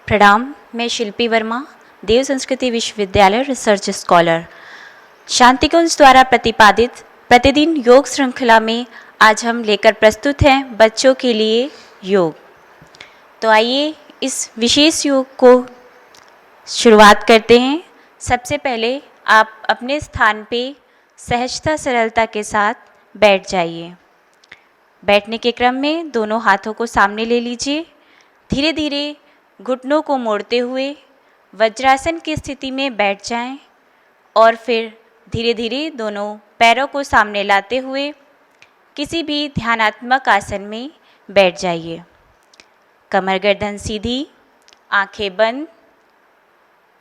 प्रणाम। मैं शिल्पी वर्मा, देव संस्कृति विश्वविद्यालय रिसर्च स्कॉलर। शांतिकुंज द्वारा प्रतिपादित प्रतिदिन योग श्रृंखला में आज हम लेकर प्रस्तुत हैं बच्चों के लिए योग। तो आइए इस विशेष योग को शुरुआत करते हैं। सबसे पहले आप अपने स्थान पे सहजता सरलता के साथ बैठ जाइए। बैठने के क्रम में दोनों हाथों को सामने ले लीजिए। धीरे धीरे घुटनों को मोड़ते हुए वज्रासन की स्थिति में बैठ जाएं और फिर धीरे धीरे दोनों पैरों को सामने लाते हुए किसी भी ध्यानात्मक आसन में बैठ जाइए। कमर गर्दन सीधी, आंखें बंद।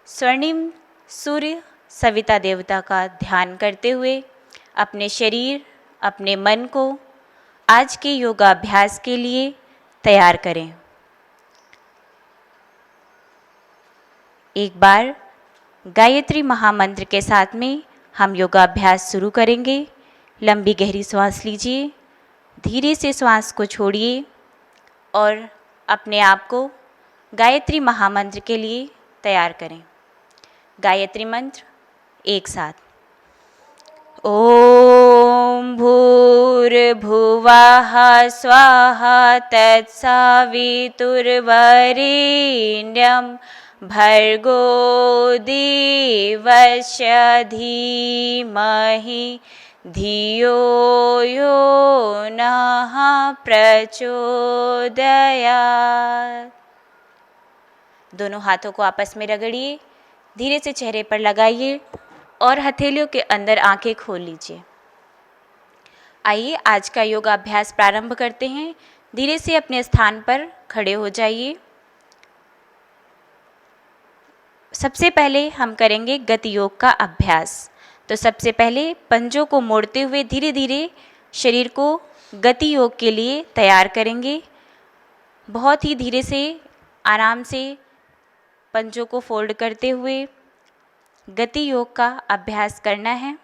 स्वर्णिम सूर्य सविता देवता का ध्यान करते हुए अपने शरीर, अपने मन को आज के योगाभ्यास के लिए तैयार करें। एक बार गायत्री महामंत्र के साथ में हम योगाभ्यास शुरू करेंगे। लंबी गहरी सांस लीजिए, धीरे से सांस को छोड़िए और अपने आप को गायत्री महामंत्र के लिए तैयार करें। गायत्री मंत्र एक साथ। ओम भूर्भुवः स्वाहा तत्सवितुर्वरेण्यं भर्गो देवस्य धीमहि धियो यो नः प्रचोदयात्। दोनों हाथों को आपस में रगड़िए, धीरे से चेहरे पर लगाइए और हथेलियों के अंदर आंखें खोल लीजिए। आइए आज का योगाभ्यास प्रारंभ करते हैं। धीरे से अपने स्थान पर खड़े हो जाइए। सबसे पहले हम करेंगे गति योग का अभ्यास। तो सबसे पहले पंजों को मोड़ते हुए धीरे धीरे शरीर को गति योग के लिए तैयार करेंगे। बहुत ही धीरे से, आराम से पंजों को फोल्ड करते हुए गति योग का अभ्यास करना है।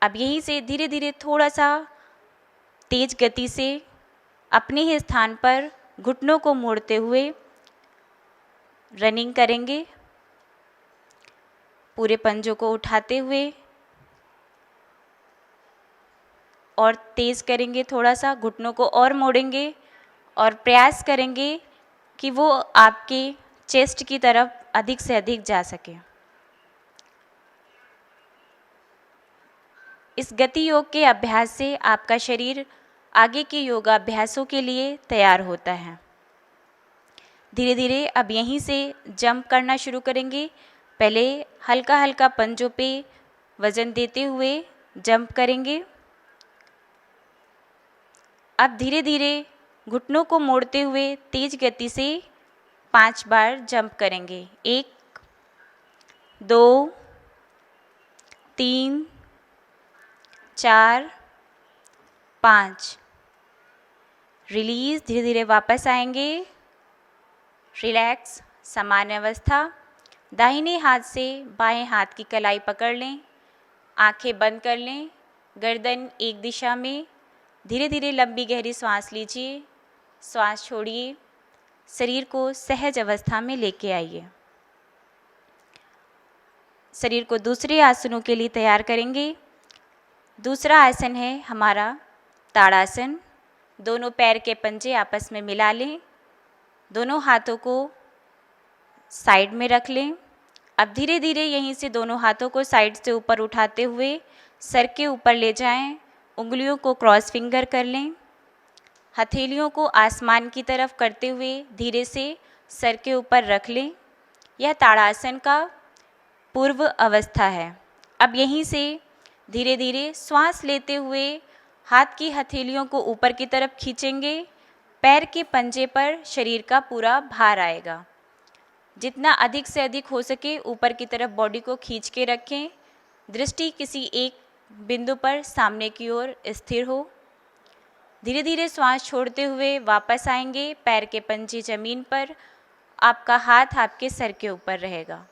अब यहीं से धीरे धीरे थोड़ा सा तेज गति से अपने ही स्थान पर घुटनों को मोड़ते हुए रनिंग करेंगे। पूरे पंजों को उठाते हुए और तेज करेंगे, थोड़ा सा घुटनों को और मोड़ेंगे और प्रयास करेंगे कि वो आपके चेस्ट की तरफ अधिक से अधिक जा सके। इस गति योग के अभ्यास से आपका शरीर आगे के योगाभ्यासों के लिए तैयार होता है। धीरे धीरे अब यहीं से जंप करना शुरू करेंगे। पहले हल्का हल्का पंजों पे वजन देते हुए जंप करेंगे। अब धीरे धीरे घुटनों को मोड़ते हुए तेज गति से 5 बार जंप करेंगे। 1 2 3 4 5। रिलीज, धीरे धीरे वापस आएंगे। रिलैक्स, सामान्य अवस्था। दाहिने हाथ से बाएं हाथ की कलाई पकड़ लें, आंखें बंद कर लें, गर्दन एक दिशा में। धीरे धीरे लंबी गहरी सांस लीजिए, सांस छोड़िए, शरीर को सहज अवस्था में लेके आइए। शरीर को दूसरे आसनों के लिए तैयार करेंगे। दूसरा आसन है हमारा ताड़ासन। दोनों पैर के पंजे आपस में मिला लें, दोनों हाथों को साइड में रख लें। अब धीरे धीरे यहीं से दोनों हाथों को साइड से ऊपर उठाते हुए सर के ऊपर ले जाएं। उंगलियों को क्रॉस फिंगर कर लें। हथेलियों को आसमान की तरफ करते हुए धीरे से सर के ऊपर रख लें। यह ताड़ासन का पूर्व अवस्था है। अब यहीं से धीरे धीरे श्वास लेते हुए हाथ की हथेलियों को ऊपर की तरफ खींचेंगे। पैर के पंजे पर शरीर का पूरा भार आएगा। जितना अधिक से अधिक हो सके ऊपर की तरफ बॉडी को खींच के रखें। दृष्टि किसी एक बिंदु पर सामने की ओर स्थिर हो। धीरे धीरे श्वास छोड़ते हुए वापस आएंगे। पैर के पंजे जमीन पर, आपका हाथ आपके सर के ऊपर रहेगा।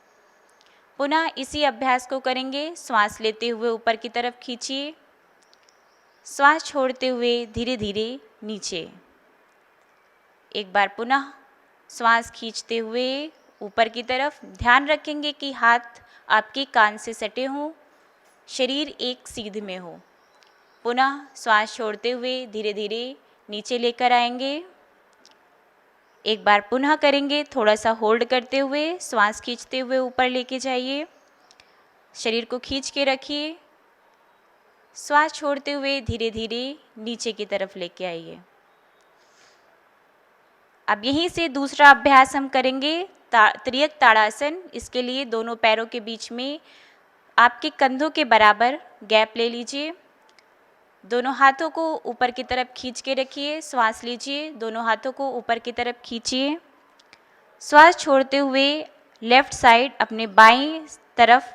पुनः इसी अभ्यास को करेंगे। श्वास लेते हुए ऊपर की तरफ खींचिए, श्वास छोड़ते हुए धीरे धीरे नीचे। एक बार पुनः श्वास खींचते हुए ऊपर की तरफ। ध्यान रखेंगे कि हाथ आपके कान से सटे हों, शरीर एक सीध में हो। पुनः श्वास छोड़ते हुए धीरे धीरे नीचे लेकर आएंगे। एक बार पुनः करेंगे, थोड़ा सा होल्ड करते हुए श्वास खींचते हुए ऊपर लेके जाइए। शरीर को खींच के रखिए। श्वास छोड़ते हुए धीरे धीरे नीचे की तरफ लेके आइए। अब यहीं से दूसरा अभ्यास हम करेंगे, त्रियक ताड़ासन। इसके लिए दोनों पैरों के बीच में आपके कंधों के बराबर गैप ले लीजिए। दोनों हाथों को ऊपर की तरफ खींच के रखिए। श्वास लीजिए, दोनों हाथों को ऊपर की तरफ खींचिए। श्वास छोड़ते हुए लेफ्ट साइड अपने बाईं तरफ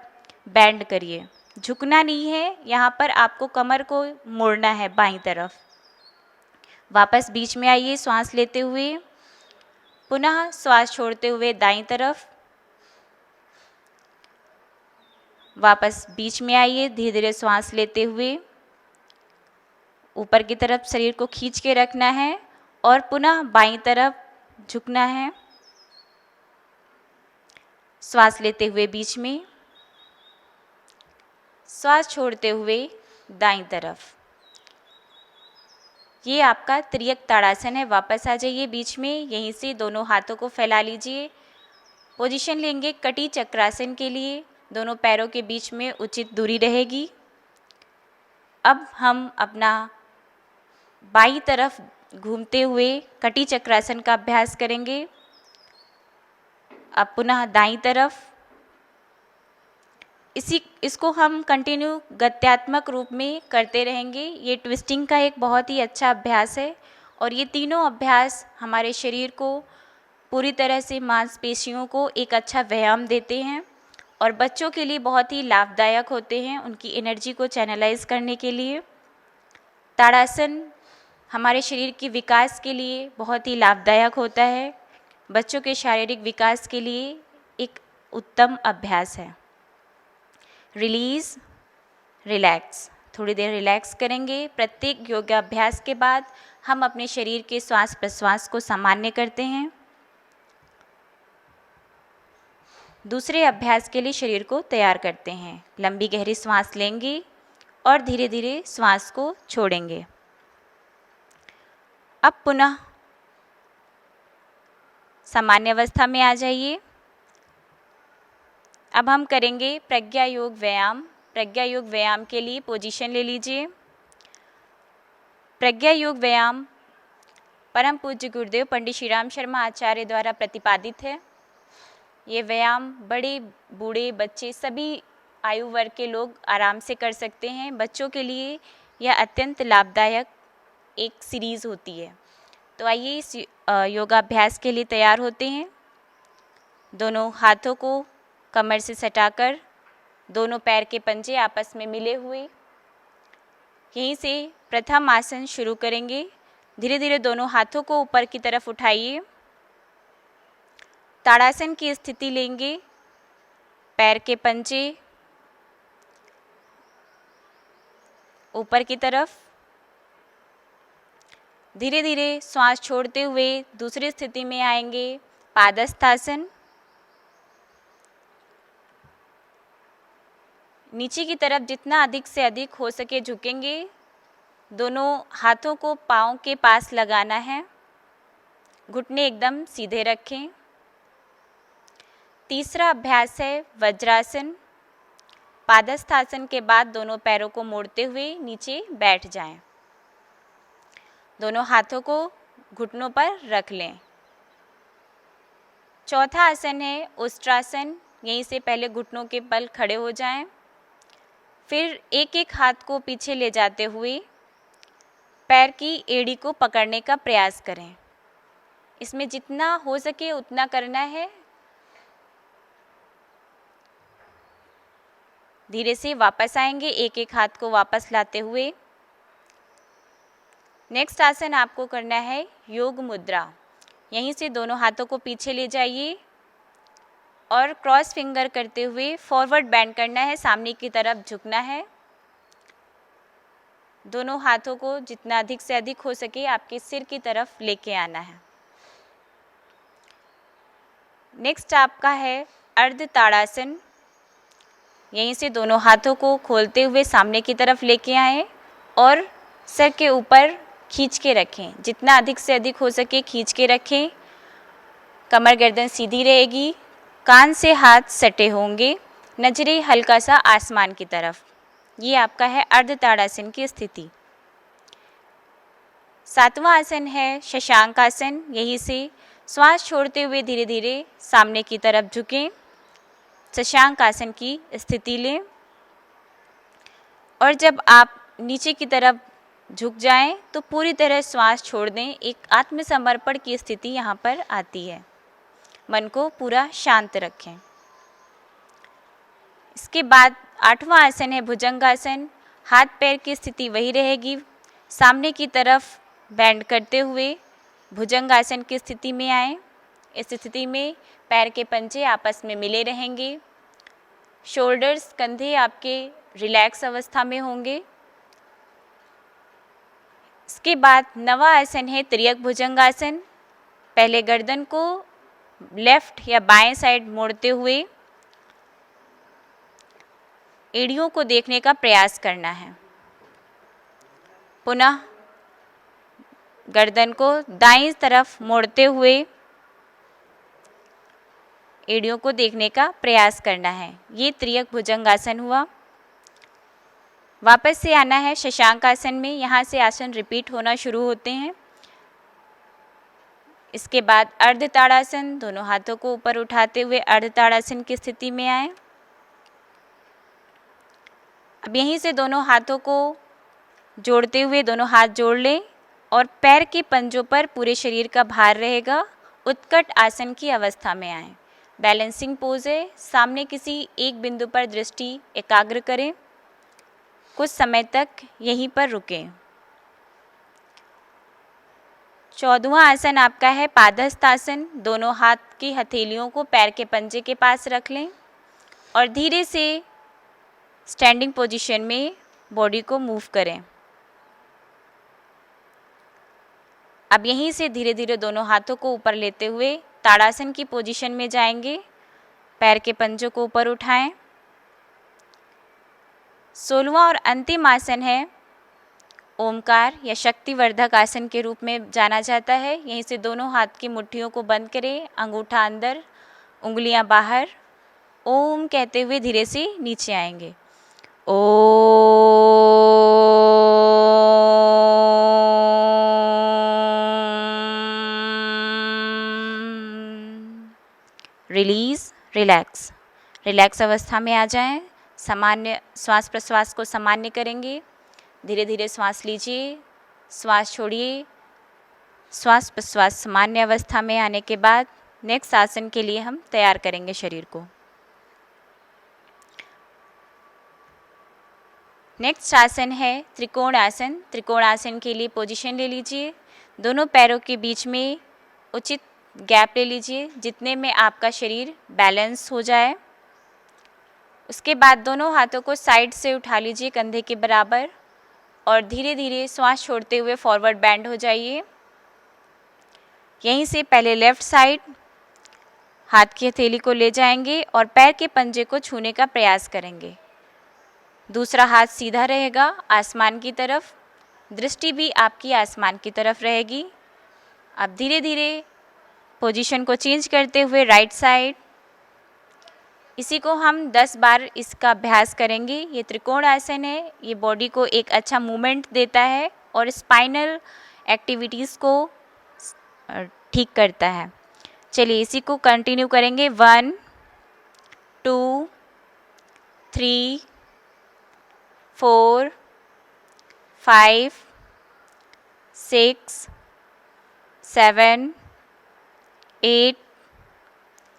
बेंड करिए। झुकना नहीं है, यहाँ पर आपको कमर को मोड़ना है बाईं तरफ। वापस बीच में आइए श्वास लेते हुए। पुनः श्वास छोड़ते हुए दाईं तरफ। वापस बीच में आइए, धीरे धीरे श्वास लेते हुए ऊपर की तरफ शरीर को खींच के रखना है और पुनः बाईं तरफ झुकना है। श्वास लेते हुए बीच में, श्वास छोड़ते हुए दाईं तरफ। ये आपका त्रियक ताड़ासन है। वापस आ जाइए बीच में, यहीं से दोनों हाथों को फैला लीजिए। पोजीशन लेंगे कटी चक्रासन के लिए। दोनों पैरों के बीच में उचित दूरी रहेगी। अब हम अपना बाईं तरफ घूमते हुए कटी चक्रासन का अभ्यास करेंगे। अब पुनः दाईं तरफ। इसको हम कंटिन्यू गत्यात्मक रूप में करते रहेंगे। ये ट्विस्टिंग का एक बहुत ही अच्छा अभ्यास है और ये तीनों अभ्यास हमारे शरीर को पूरी तरह से मांसपेशियों को एक अच्छा व्यायाम देते हैं और बच्चों के लिए बहुत ही लाभदायक होते हैं, उनकी एनर्जी को चैनलाइज करने के लिए। ताड़ासन हमारे शरीर के विकास के लिए बहुत ही लाभदायक होता है। बच्चों के शारीरिक विकास के लिए एक उत्तम अभ्यास है। Release, relax. थोड़ी देर रिलैक्स करेंगे। प्रत्येक योगाभ्यास के बाद हम अपने शरीर के श्वास प्रश्वास को सामान्य करते हैं। दूसरे अभ्यास के लिए शरीर को तैयार करते हैं। लंबी गहरी सांस लेंगे और धीरे धीरे श्वास को छोड़ेंगे। अब पुनः सामान्य अवस्था में आ जाइए। अब हम करेंगे प्रज्ञा योग व्यायाम। प्रज्ञा योग व्यायाम के लिए पोजीशन ले लीजिए। प्रज्ञा योग व्यायाम परम पूज्य गुरुदेव पंडित श्री राम शर्मा आचार्य द्वारा प्रतिपादित है। ये व्यायाम बड़े बूढ़े बच्चे सभी आयु वर्ग के लोग आराम से कर सकते हैं। बच्चों के लिए यह अत्यंत लाभदायक एक सीरीज़ होती है। तो आइए इस योगाभ्यास के लिए तैयार होते हैं। दोनों हाथों को कमर से सटाकर दोनों पैर के पंजे आपस में मिले हुए, यहीं से प्रथम आसन शुरू करेंगे। धीरे धीरे दोनों हाथों को ऊपर की तरफ उठाइए। ताड़ासन की स्थिति लेंगे। पैर के पंजे ऊपर की तरफ। धीरे धीरे श्वास छोड़ते हुए दूसरी स्थिति में आएंगे, पादस्थासन। नीचे की तरफ जितना अधिक से अधिक हो सके झुकेंगे। दोनों हाथों को पाँव के पास लगाना है। घुटने एकदम सीधे रखें। तीसरा अभ्यास है वज्रासन। पादस्थासन के बाद दोनों पैरों को मोड़ते हुए नीचे बैठ जाएं। दोनों हाथों को घुटनों पर रख लें। चौथा आसन है उष्ट्रासन। यहीं से पहले घुटनों के बल खड़े हो जाएं। फिर एक एक हाथ को पीछे ले जाते हुए पैर की एड़ी को पकड़ने का प्रयास करें। इसमें जितना हो सके उतना करना है। धीरे से वापस आएंगे, एक एक हाथ को वापस लाते हुए। नेक्स्ट आसन आपको करना है योग मुद्रा। यहीं से दोनों हाथों को पीछे ले जाइए और क्रॉस फिंगर करते हुए फॉरवर्ड बेंड करना है, सामने की तरफ झुकना है। दोनों हाथों को जितना अधिक से अधिक हो सके आपके सिर की तरफ लेके आना है। नेक्स्ट आपका है अर्ध ताड़ासन। यहीं से दोनों हाथों को खोलते हुए सामने की तरफ लेके आएं और सर के ऊपर खींच के रखें, जितना अधिक से अधिक हो सके खींच के रखें। कमर गर्दन सीधी रहेगी, कान से हाथ सटे होंगे, नजरें हल्का सा आसमान की तरफ। ये आपका है अर्ध ताड़ासन की स्थिति। सातवां आसन है शशांक आसन। यहीं से श्वास छोड़ते हुए धीरे धीरे सामने की तरफ झुकें, शशांक आसन की स्थिति लें और जब आप नीचे की तरफ झुक जाएं तो पूरी तरह श्वास छोड़ दें। एक आत्मसमर्पण की स्थिति यहाँ पर आती है। मन को पूरा शांत रखें। इसके बाद आठवां आसन है भुजंगासन। हाथ पैर की स्थिति वही रहेगी, सामने की तरफ बेंड करते हुए भुजंगासन की स्थिति में आएं। इस स्थिति में पैर के पंजे आपस में मिले रहेंगे, शोल्डर्स कंधे आपके रिलैक्स अवस्था में होंगे। इसके बाद नवा आसन है त्रियक भुजंगासन। पहले गर्दन को लेफ्ट या बाएं साइड मोड़ते हुए एड़ियों को देखने का प्रयास करना है। पुनः गर्दन को दाईं तरफ मोड़ते हुए एड़ियों को देखने का प्रयास करना है। ये त्रियक भुजंगासन हुआ। वापस से आना है शशांक आसन में। यहाँ से आसन रिपीट होना शुरू होते हैं। इसके बाद अर्ध ताड़ासन। दोनों हाथों को ऊपर उठाते हुए अर्ध ताड़ासन की स्थिति में आए। अब यहीं से दोनों हाथों को जोड़ते हुए दोनों हाथ जोड़ लें और पैर के पंजों पर पूरे शरीर का भार रहेगा। उत्कट आसन की अवस्था में आए। बैलेंसिंग पोज है। सामने किसी एक बिंदु पर दृष्टि एकाग्र करें। कुछ समय तक यहीं पर रुकें। 14वां आसन आपका है पादहस्त आसन। दोनों हाथ की हथेलियों को पैर के पंजे के पास रख लें और धीरे से स्टैंडिंग पोजीशन में बॉडी को मूव करें। अब यहीं से धीरे धीरे दोनों हाथों को ऊपर लेते हुए ताड़ासन की पोजीशन में जाएंगे। पैर के पंजों को ऊपर उठाएं। 16वां और अंतिम आसन है ओमकार या शक्तिवर्धक आसन के रूप में जाना जाता है। यहीं से दोनों हाथ की मुट्ठियों को बंद करें, अंगूठा अंदर, उंगलियां बाहर। ओम कहते हुए धीरे से नीचे आएंगे। Release, relax. रिलैक्स अवस्था में आ जाएं। सामान्य श्वास प्रश्वास को सामान्य करेंगे। धीरे धीरे श्वास लीजिए, श्वास छोड़िए। श्वास प्रश्वास सामान्य अवस्था में आने के बाद नेक्स्ट आसन के लिए हम तैयार करेंगे शरीर को। नेक्स्ट आसन है त्रिकोण आसन। त्रिकोण आसन के लिए पोजीशन ले लीजिए। दोनों पैरों के बीच में उचित गैप ले लीजिए जितने में आपका शरीर बैलेंस हो जाए। उसके बाद दोनों हाथों को साइड से उठा लीजिए कंधे के बराबर और धीरे धीरे श्वास छोड़ते हुए फॉरवर्ड बैंड हो जाइए। यहीं से पहले लेफ्ट साइड हाथ की हथेली को ले जाएंगे और पैर के पंजे को छूने का प्रयास करेंगे। दूसरा हाथ सीधा रहेगा आसमान की तरफ, दृष्टि भी आपकी आसमान की तरफ रहेगी। अब धीरे धीरे पोजीशन को चेंज करते हुए राइट साइड, इसी को हम 10 बार इसका अभ्यास करेंगे। ये त्रिकोण आसन है। ये बॉडी को एक अच्छा मूवमेंट देता है और स्पाइनल एक्टिविटीज़ को ठीक करता है। चलिए इसी को कंटिन्यू करेंगे। 1 2 3 4 5 6 7 8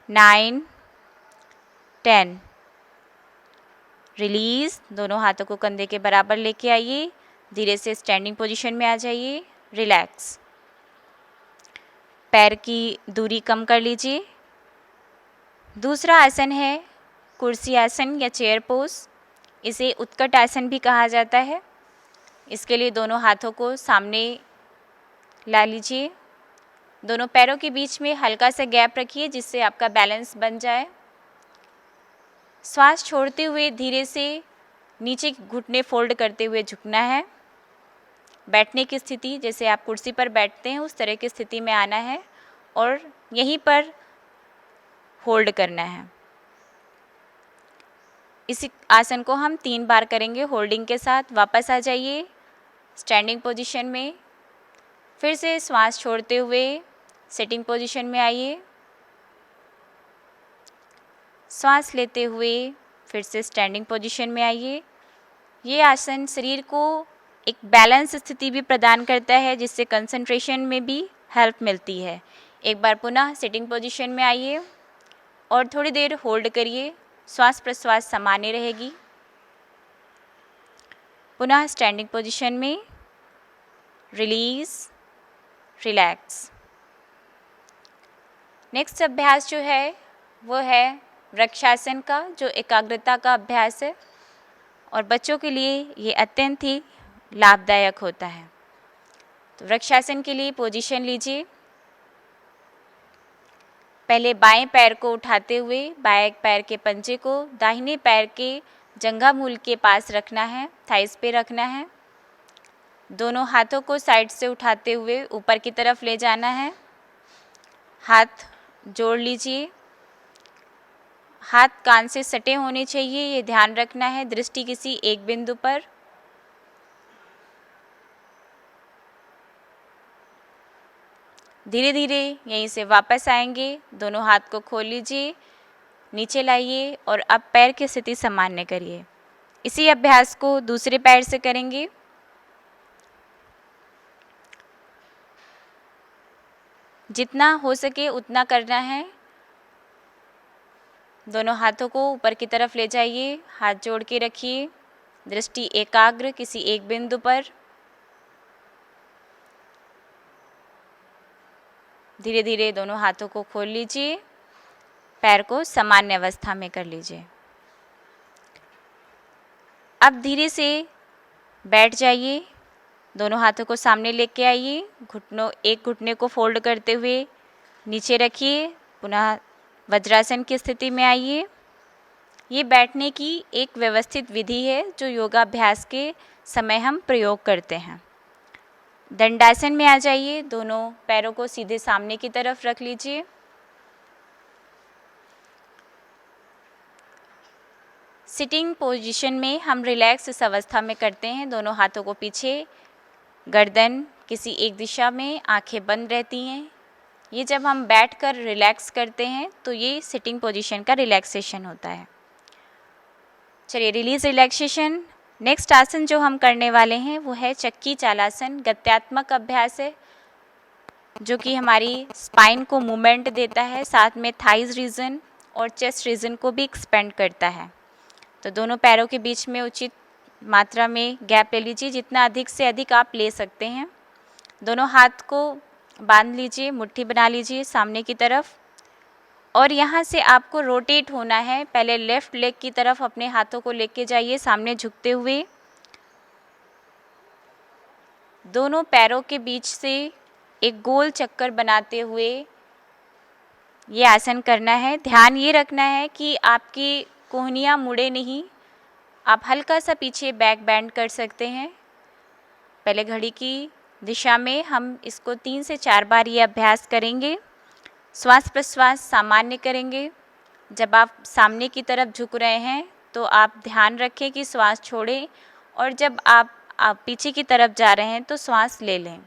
9 10। रिलीज। दोनों हाथों को कंधे के बराबर लेके आइए। धीरे से स्टैंडिंग पोजीशन में आ जाइए। रिलैक्स। पैर की दूरी कम कर लीजिए। दूसरा आसन है कुर्सी आसन या चेयर पोज। इसे उत्कट आसन भी कहा जाता है। इसके लिए दोनों हाथों को सामने ला लीजिए दोनों पैरों के बीच में हल्का सा गैप रखिए जिससे आपका बैलेंस बन जाए। श्वास छोड़ते हुए धीरे से नीचे घुटने फोल्ड करते हुए झुकना है। बैठने की स्थिति, जैसे आप कुर्सी पर बैठते हैं उस तरह की स्थिति में आना है और यहीं पर होल्ड करना है। इसी आसन को हम 3 बार करेंगे होल्डिंग के साथ। वापस आ जाइए स्टैंडिंग पोजीशन में। फिर से श्वास छोड़ते हुए सिटिंग पोजीशन में आइए। श्वास लेते हुए फिर से स्टैंडिंग पोजीशन में आइए। ये आसन शरीर को एक बैलेंस स्थिति भी प्रदान करता है जिससे कंसंट्रेशन में भी हेल्प मिलती है। एक बार पुनः सिटिंग पोजीशन में आइए और थोड़ी देर होल्ड करिए। श्वास प्रश्वास सामान्य रहेगी। पुनः स्टैंडिंग पोजीशन में, रिलीज, रिलैक्स। नेक्स्ट अभ्यास जो है वो है वृक्षासन का, जो एकाग्रता का अभ्यास है और बच्चों के लिए ये अत्यंत ही लाभदायक होता है। तो वृक्षासन के लिए पोजीशन लीजिए। पहले बाएं पैर को उठाते हुए बाएं पैर के पंजे को दाहिने पैर के जंघा मूल के पास रखना है, थाइस पे रखना है। दोनों हाथों को साइड से उठाते हुए ऊपर की तरफ ले जाना है। हाथ जोड़ लीजिए। हाथ कान से सटे होने चाहिए, ये ध्यान रखना है। दृष्टि किसी एक बिंदु पर। धीरे धीरे यहीं से वापस आएंगे। दोनों हाथ को खोल लीजिए, नीचे लाइए और अब पैर की स्थिति सामान्य करिए। इसी अभ्यास को दूसरे पैर से करेंगे। जितना हो सके उतना करना है। दोनों हाथों को ऊपर की तरफ ले जाइए, हाथ जोड़ के रखिए, दृष्टि एकाग्र किसी एक बिंदु पर। धीरे धीरे दोनों हाथों को खोल लीजिए, पैर को सामान्य अवस्था में कर लीजिए। अब धीरे से बैठ जाइए, दोनों हाथों को सामने लेके आइए, एक घुटने को फोल्ड करते हुए नीचे रखिए। पुनः वज्रासन की स्थिति में आइए। ये बैठने की एक व्यवस्थित विधि है जो योगाभ्यास के समय हम प्रयोग करते हैं। दंडासन में आ जाइए। दोनों पैरों को सीधे सामने की तरफ रख लीजिए। सिटिंग पोजीशन में हम रिलैक्स इस अवस्था में करते हैं। दोनों हाथों को पीछे, गर्दन किसी एक दिशा में, आंखें बंद रहती हैं। ये जब हम बैठकर रिलैक्स करते हैं तो ये सिटिंग पोजीशन का रिलैक्सेशन होता है। चलिए, रिलीज रिलैक्सेशन। नेक्स्ट आसन जो हम करने वाले हैं वो है चक्की चालासन। गत्यात्मक अभ्यास है जो कि हमारी स्पाइन को मूवमेंट देता है, साथ में थाइज रीजन और चेस्ट रीजन को भी एक्सपेंड करता है। तो दोनों पैरों के बीच में उचित मात्रा में गैप ले लीजिए, जितना अधिक से अधिक आप ले सकते हैं। दोनों हाथ को बांध लीजिए, मुट्ठी बना लीजिए सामने की तरफ और यहाँ से आपको रोटेट होना है। पहले लेफ्ट लेग की तरफ अपने हाथों को लेके जाइए सामने झुकते हुए। दोनों पैरों के बीच से एक गोल चक्कर बनाते हुए ये आसन करना है। ध्यान ये रखना है कि आपकी कोहनियाँ मुड़े नहीं। आप हल्का सा पीछे बैक बेंड कर सकते हैं। पहले घड़ी की दिशा में हम इसको 3 से 4 बार ये अभ्यास करेंगे। श्वास प्रश्वास सामान्य करेंगे। जब आप सामने की तरफ झुक रहे हैं तो आप ध्यान रखें कि श्वास छोड़ें और जब आप पीछे की तरफ जा रहे हैं तो श्वास ले लें।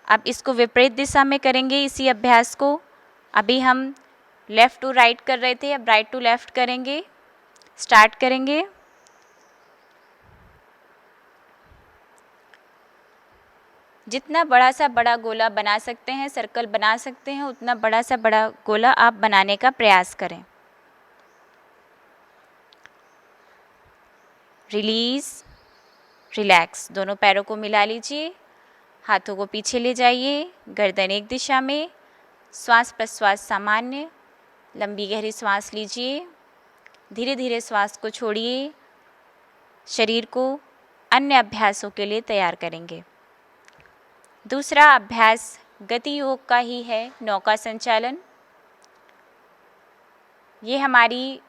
अब इसको विपरीत दिशा में करेंगे इसी अभ्यास को। अभी हम लेफ़्ट टू राइट कर रहे थे, अब राइट टू लेफ़्ट करेंगे। स्टार्ट करेंगे। जितना बड़ा सा बड़ा गोला बना सकते हैं, सर्कल बना सकते हैं, उतना बड़ा सा बड़ा गोला आप बनाने का प्रयास करें। Release, relax. दोनों पैरों को मिला लीजिए, हाथों को पीछे ले जाइए, गर्दन एक दिशा में, श्वास प्रश्वास सामान्य। लंबी गहरी सांस लीजिए, धीरे धीरे श्वास को छोड़िए। शरीर को अन्य अभ्यासों के लिए तैयार करेंगे। दूसरा अभ्यास गति योग का ही है नौका संचालन। ये हमारी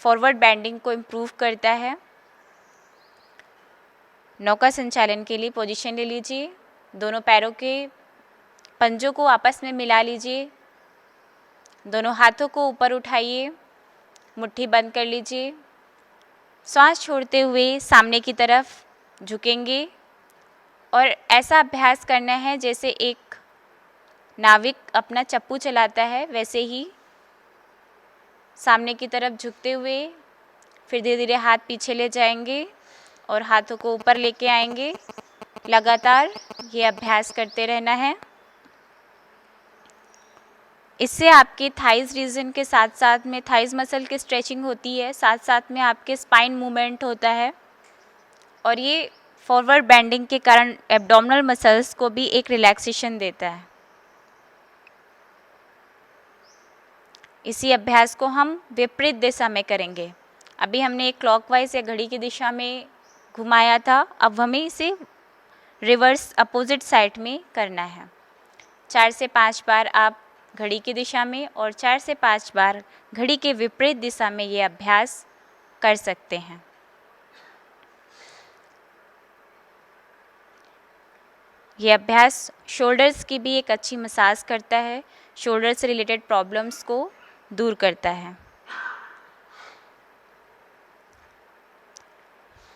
फॉरवर्ड बेंडिंग को इम्प्रूव करता है। नौका संचालन के लिए पोजीशन ले लीजिए, दोनों पैरों के पंजों को आपस में मिला लीजिए, दोनों हाथों को ऊपर उठाइए, मुट्ठी बंद कर लीजिए। सांस छोड़ते हुए सामने की तरफ झुकेंगे और ऐसा अभ्यास करना है जैसे एक नाविक अपना चप्पू चलाता है, वैसे ही सामने की तरफ झुकते हुए फिर धीरे धीरे हाथ पीछे ले जाएंगे और हाथों को ऊपर लेके आएंगे। लगातार ये अभ्यास करते रहना है। इससे आपके थाइज रीजन के साथ साथ में थाइज मसल की स्ट्रेचिंग होती है, साथ साथ में आपके स्पाइन मूवमेंट होता है और ये फॉरवर्ड बेंडिंग के कारण एब्डोमिनल मसल्स को भी एक रिलैक्सेशन देता है। इसी अभ्यास को हम विपरीत दिशा में करेंगे। अभी हमने एक क्लॉकवाइज या घड़ी की दिशा में घुमाया था, अब हमें इसे रिवर्स अपोजिट साइड में करना है। 4 से 5 बार आप घड़ी की दिशा में और 4 से 5 बार घड़ी के विपरीत दिशा में ये अभ्यास कर सकते हैं। ये अभ्यास शोल्डर्स की भी एक अच्छी मसाज करता है, शोल्डर से रिलेटेड प्रॉब्लम्स को दूर करता है।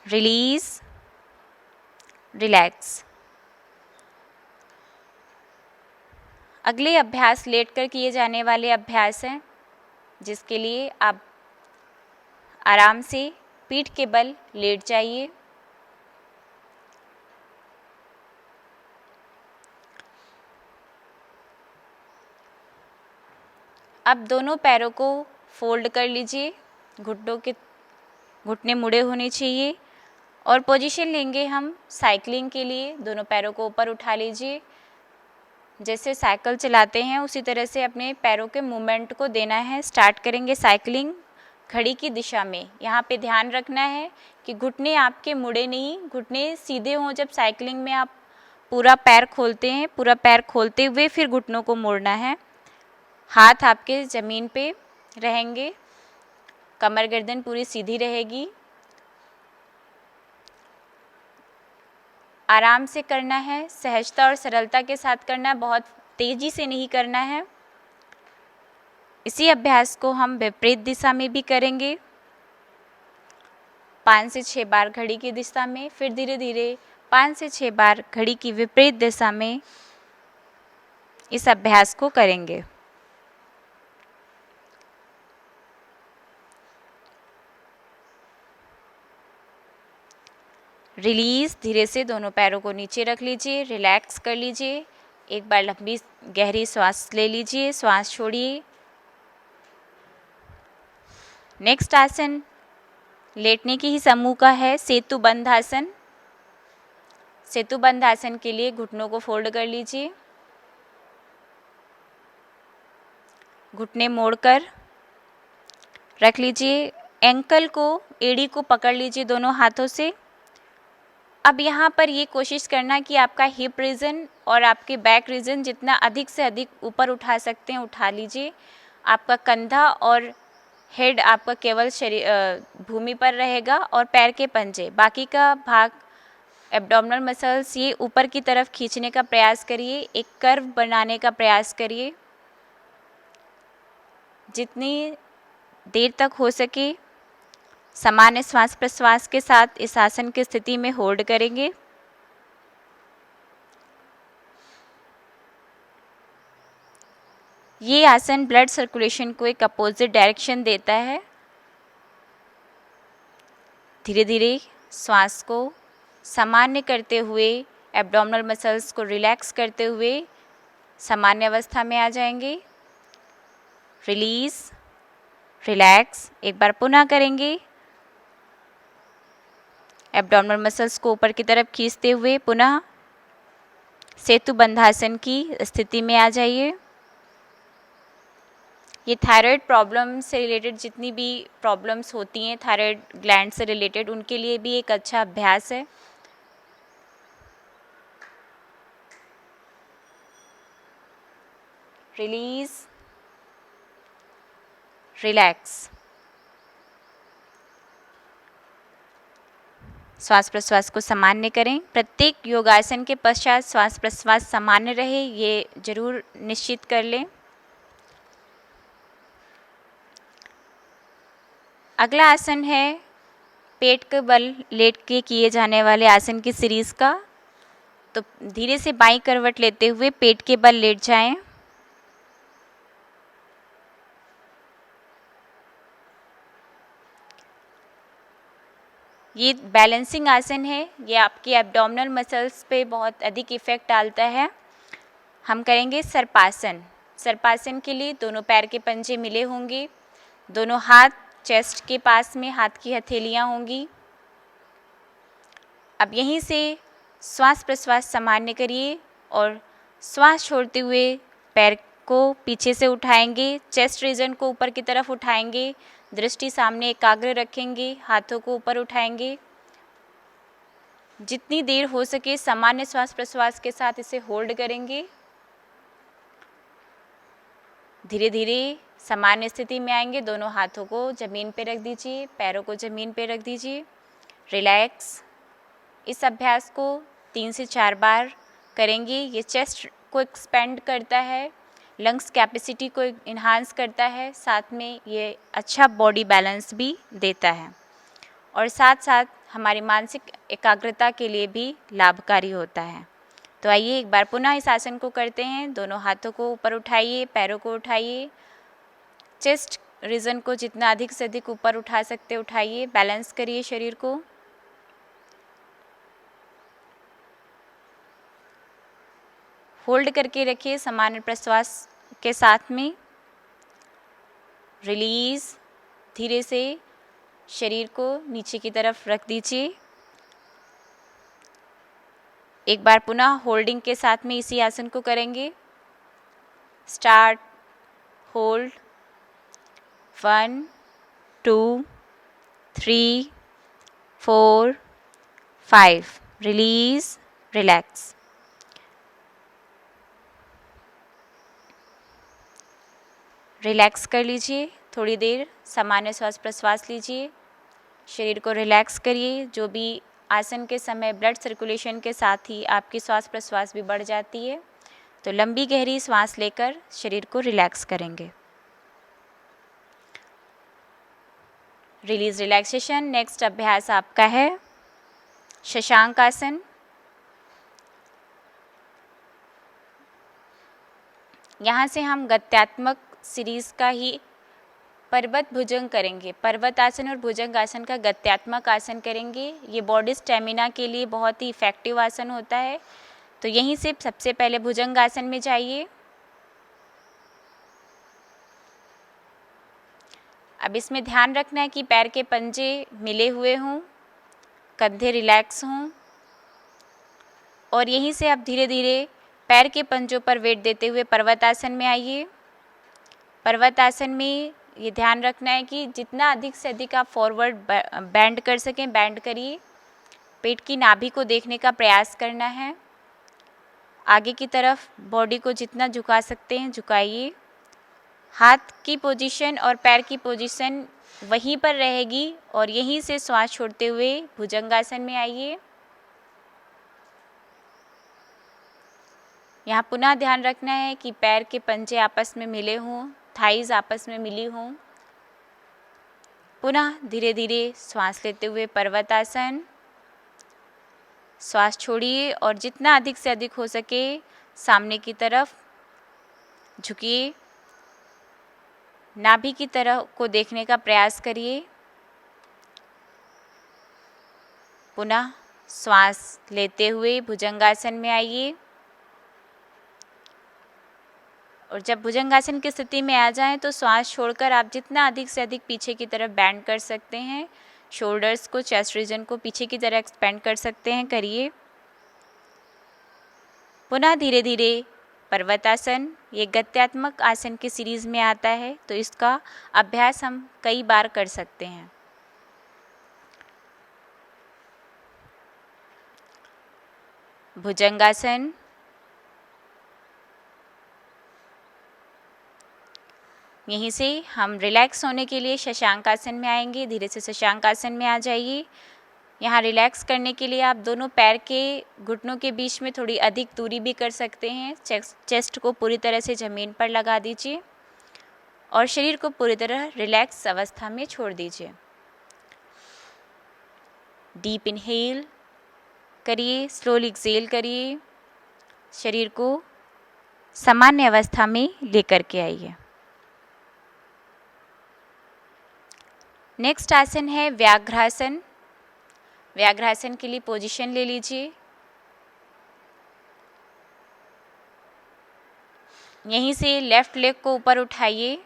Release, relax. अगले अभ्यास लेटकर किए जाने वाले अभ्यास हैं, जिसके लिए आप आराम से पीठ के बल लेट जाइए। अब दोनों पैरों को फोल्ड कर लीजिए, घुटने मुड़े होने चाहिए और पोजीशन लेंगे हम साइकिलिंग के लिए। दोनों पैरों को ऊपर उठा लीजिए, जैसे साइकिल चलाते हैं उसी तरह से अपने पैरों के मूवमेंट को देना है। स्टार्ट करेंगे साइकिलिंग घड़ी की दिशा में। यहाँ पे ध्यान रखना है कि घुटने आपके मुड़े नहीं, घुटने सीधे हों। जब साइकिलिंग में आप पूरा पैर खोलते हैं, पूरा पैर खोलते हुए फिर घुटनों को मोड़ना है। हाथ आपके ज़मीन पे रहेंगे, कमर गर्दन पूरी सीधी रहेगी। आराम से करना है, सहजता और सरलता के साथ करना है, बहुत तेज़ी से नहीं करना है। इसी अभ्यास को हम विपरीत दिशा में भी करेंगे, 5 से 6 बार घड़ी की दिशा में, फिर धीरे धीरे 5 से 6 बार घड़ी की विपरीत दिशा में इस अभ्यास को करेंगे। रिलीज, धीरे से दोनों पैरों को नीचे रख लीजिए, रिलैक्स कर लीजिए। एक बार लंबी गहरी सांस ले लीजिए, सांस छोड़िए। नेक्स्ट आसन लेटने की ही समूह का है, सेतु बंध आसन। सेतु बंध आसन के लिए घुटनों को फोल्ड कर लीजिए, घुटने मोड़कर रख लीजिए। एंकल को, एड़ी को पकड़ लीजिए दोनों हाथों से। अब यहाँ पर ये कोशिश करना कि आपका हिप रीजन और आपके बैक रीजन जितना अधिक से अधिक ऊपर उठा सकते हैं उठा लीजिए। आपका कंधा और हेड आपका केवल शरीर भूमि पर रहेगा और पैर के पंजे, बाकी का भाग एब्डोमिनल मसल्स ये ऊपर की तरफ खींचने का प्रयास करिए, एक कर्व बनाने का प्रयास करिए। जितनी देर तक हो सके सामान्य श्वास प्रश्वास के साथ इस आसन की स्थिति में होल्ड करेंगे। ये आसन ब्लड सर्कुलेशन को एक अपोजिट डायरेक्शन देता है। धीरे धीरे श्वास को सामान्य करते हुए, एब्डोमिनल मसल्स को रिलैक्स करते हुए सामान्य अवस्था में आ जाएंगे। Release, relax. एक बार पुनः करेंगे, एब्डोमिनल मसल्स को ऊपर की तरफ खींचते हुए पुनः सेतु बंधासन की स्थिति में आ जाइए। ये थायराइड प्रॉब्लम से रिलेटेड जितनी भी प्रॉब्लम्स होती हैं, थायराइड ग्लैंड से रिलेटेड, उनके लिए भी एक अच्छा अभ्यास है। Release, relax. श्वास प्रश्वास को सामान्य करें। प्रत्येक योगासन के पश्चात श्वास प्रश्वास सामान्य रहे, ये जरूर निश्चित कर लें। अगला आसन है पेट के बल लेट के किए जाने वाले आसन की सीरीज का। तो धीरे से बाईं करवट लेते हुए पेट के बल लेट जाएं। ये बैलेंसिंग आसन है, ये आपकी एब्डोमिनल मसल्स पे बहुत अधिक इफेक्ट डालता है। हम करेंगे सर्पासन। सर्पासन के लिए दोनों पैर के पंजे मिले होंगे, दोनों हाथ चेस्ट के पास में हाथ की हथेलियां होंगी। अब यहीं से श्वास प्रश्वास सामान्य करिए और श्वास छोड़ते हुए पैर को पीछे से उठाएंगे, चेस्ट रीजन को ऊपर की तरफ उठाएंगे, दृष्टि सामने एकाग्र रखेंगे, हाथों को ऊपर उठाएंगे। जितनी देर हो सके सामान्य श्वास प्रश्वास के साथ इसे होल्ड करेंगे। धीरे धीरे सामान्य स्थिति में आएंगे। दोनों हाथों को ज़मीन पे रख दीजिए, पैरों को ज़मीन पे रख दीजिए। रिलैक्स। इस अभ्यास को 3 से 4 बार करेंगे। ये चेस्ट को एक्सपेंड करता है, लंग्स कैपेसिटी को इन्हांस करता है, साथ में ये अच्छा बॉडी बैलेंस भी देता है और साथ साथ हमारी मानसिक एकाग्रता के लिए भी लाभकारी होता है। तो आइए एक बार पुनः इस आसन को करते हैं। दोनों हाथों को ऊपर उठाइए, पैरों को उठाइए, चेस्ट रीजन को जितना अधिक से अधिक ऊपर उठा सकते उठाइए, बैलेंस करिए शरीर को। होल्ड करके रखिए सामान्य प्रश्वास के साथ में। रिलीज। धीरे से शरीर को नीचे की तरफ रख दीजिए। एक बार पुनः होल्डिंग के साथ में इसी आसन को करेंगे। Start, hold, 1 2 3 4 5। Release, relax. Relax कर लीजिए, थोड़ी देर सामान्य श्वास प्रश्वास लीजिए, शरीर को रिलैक्स करिए। जो भी आसन के समय ब्लड सर्कुलेशन के साथ ही आपकी श्वास प्रश्वास भी बढ़ जाती है, तो लंबी गहरी सांस लेकर शरीर को रिलैक्स करेंगे। Release, relaxation. नेक्स्ट अभ्यास आपका है शशांक आसन। यहाँ से हम गत्यात्मक सीरीज का ही पर्वत भुजंग करेंगे। पर्वत आसन और भुजंग आसन का गत्यात्मक आसन करेंगे। ये बॉडी स्टेमिना के लिए बहुत ही इफेक्टिव आसन होता है। तो यहीं से सबसे पहले भुजंग आसन में जाइए। अब इसमें ध्यान रखना है कि पैर के पंजे मिले हुए हों, कंधे रिलैक्स हों और यहीं से आप धीरे धीरे पैर के पंजों पर वेट देते हुए पर्वत आसन में आइए। पर्वत आसन में ये ध्यान रखना है कि जितना अधिक से अधिक आप फॉरवर्ड बैंड कर सकें, बैंड करिए। पेट की नाभि को देखने का प्रयास करना है। आगे की तरफ बॉडी को जितना झुका सकते हैं झुकाइए। हाथ की पोजीशन और पैर की पोजीशन वहीं पर रहेगी और यहीं से श्वास छोड़ते हुए भुजंगासन में आइए। यहाँ पुनः ध्यान रखना है कि पैर के पंजे आपस में मिले हों, थाइज आपस में मिली हों। पुनः धीरे धीरे श्वास लेते हुए पर्वतासन। श्वास छोड़िए और जितना अधिक से अधिक हो सके सामने की तरफ झुकिए। नाभि की तरफ को देखने का प्रयास करिए। पुनः श्वास लेते हुए भुजंगासन में आइए और जब भुजंगासन की स्थिति में आ जाएं तो श्वास छोड़कर आप जितना अधिक से अधिक पीछे की तरफ बैंड कर सकते हैं। शोल्डर्स को, चेस्ट रीजन को पीछे की तरफ एक्सपेंड कर सकते हैं, करिए। पुनः धीरे धीरे पर्वतासन, ये गत्यात्मक आसन की सीरीज में आता है तो इसका अभ्यास हम कई बार कर सकते हैं। भुजंगासन, यहीं से हम रिलैक्स होने के लिए शशांक आसन में आएंगे। धीरे से शशांक आसन में आ जाइए। यहाँ रिलैक्स करने के लिए आप दोनों पैर के घुटनों के बीच में थोड़ी अधिक दूरी भी कर सकते हैं। चेस्ट को पूरी तरह से ज़मीन पर लगा दीजिए और शरीर को पूरी तरह रिलैक्स अवस्था में छोड़ दीजिए। डीप इनहेल करिए, स्लोली एक्सहेल करिए। शरीर को सामान्य अवस्था में लेकर के आइए। नेक्स्ट आसन है व्याघ्रासन। व्याघ्रासन के लिए पोजीशन ले लीजिए। यहीं से लेफ्ट लेग को ऊपर उठाइए,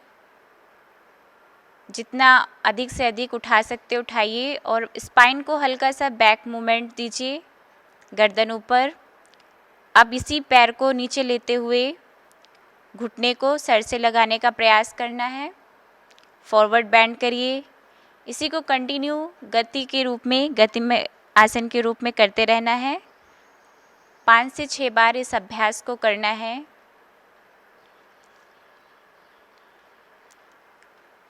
जितना अधिक से अधिक उठा सकते उठाइए और स्पाइन को हल्का सा बैक मूवमेंट दीजिए, गर्दन ऊपर। अब इसी पैर को नीचे लेते हुए घुटने को सर से लगाने का प्रयास करना है। फॉरवर्ड बेंड करिए। इसी को कंटिन्यू गति में आसन के रूप में करते रहना है। 5 से 6 बार इस अभ्यास को करना है।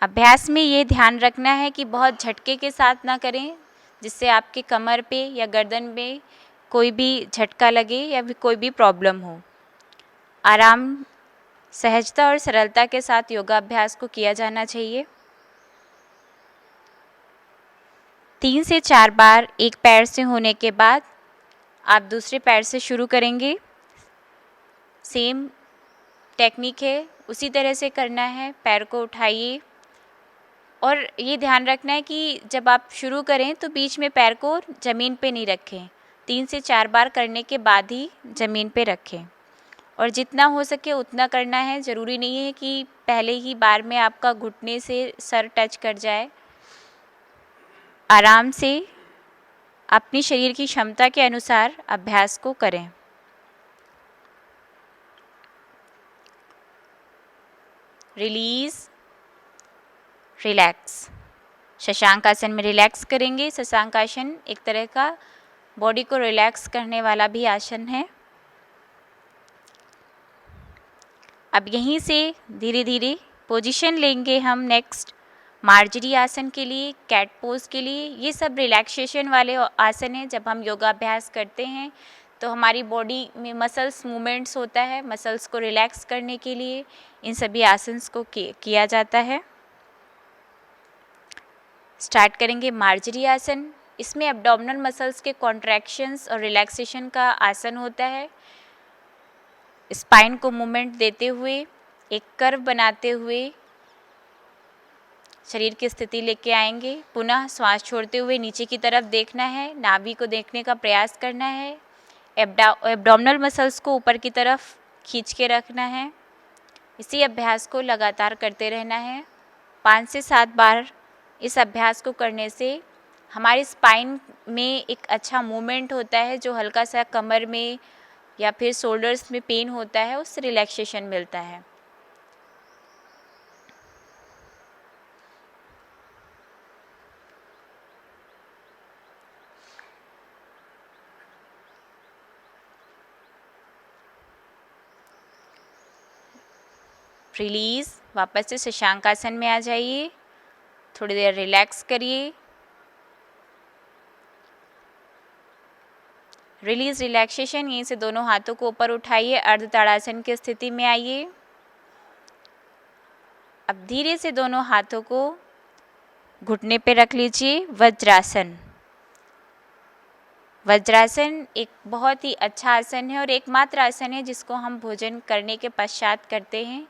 अभ्यास में ये ध्यान रखना है कि बहुत झटके के साथ ना करें, जिससे आपके कमर पे या गर्दन में कोई भी झटका लगे या भी कोई भी प्रॉब्लम हो। आराम, सहजता और सरलता के साथ योगाभ्यास को किया जाना चाहिए। 3 से 4 बार एक पैर से होने के बाद आप दूसरे पैर से शुरू करेंगे। सेम टेक्निक है, उसी तरह से करना है। पैर को उठाइए और ये ध्यान रखना है कि जब आप शुरू करें तो बीच में पैर को ज़मीन पे नहीं रखें। 3 से 4 बार करने के बाद ही ज़मीन पे रखें और जितना हो सके उतना करना है। ज़रूरी नहीं है कि पहले ही बार में आपका घुटने से सर टच कर जाए। आराम से अपनी शरीर की क्षमता के अनुसार अभ्यास को करें। Release, relax. शशांक आसन में रिलैक्स करेंगे। शशांक आसन एक तरह का बॉडी को रिलैक्स करने वाला भी आसन है। अब यहीं से धीरे धीरे पोजीशन लेंगे हम नेक्स्ट मार्जरी आसन के लिए, कैट पोज के लिए। ये सब रिलैक्सेशन वाले आसन हैं। जब हम योगाभ्यास करते हैं तो हमारी बॉडी में मसल्स मूवमेंट्स होता है। मसल्स को रिलैक्स करने के लिए इन सभी आसन्स को किया जाता है। स्टार्ट करेंगे मार्जरी आसन। इसमें एब्डोमिनल मसल्स के कॉन्ट्रैक्शंस और रिलैक्सेशन का आसन होता है। स्पाइन को मूवमेंट देते हुए, एक कर्व बनाते हुए शरीर की स्थिति लेके आएंगे। पुनः श्वास छोड़ते हुए नीचे की तरफ देखना है, नाभि को देखने का प्रयास करना है। एब्डोमिनल मसल्स को ऊपर की तरफ खींच के रखना है। इसी अभ्यास को लगातार करते रहना है। 5 से 7 बार इस अभ्यास को करने से हमारी स्पाइन में एक अच्छा मूवमेंट होता है। जो हल्का सा कमर में या फिर शोल्डर्स में पेन होता है, उससे रिलैक्सेशन मिलता है। रिलीज़, वापस से शशांक आसन में आ जाइए। थोड़ी देर रिलैक्स करिए। Release, relaxation. यहीं से दोनों हाथों को ऊपर उठाइए, अर्ध ताड़ासन की स्थिति में आइए। अब धीरे से दोनों हाथों को घुटने पे रख लीजिए। वज्रासन। वज्रासन एक बहुत ही अच्छा आसन है और एकमात्र आसन है जिसको हम भोजन करने के पश्चात करते हैं।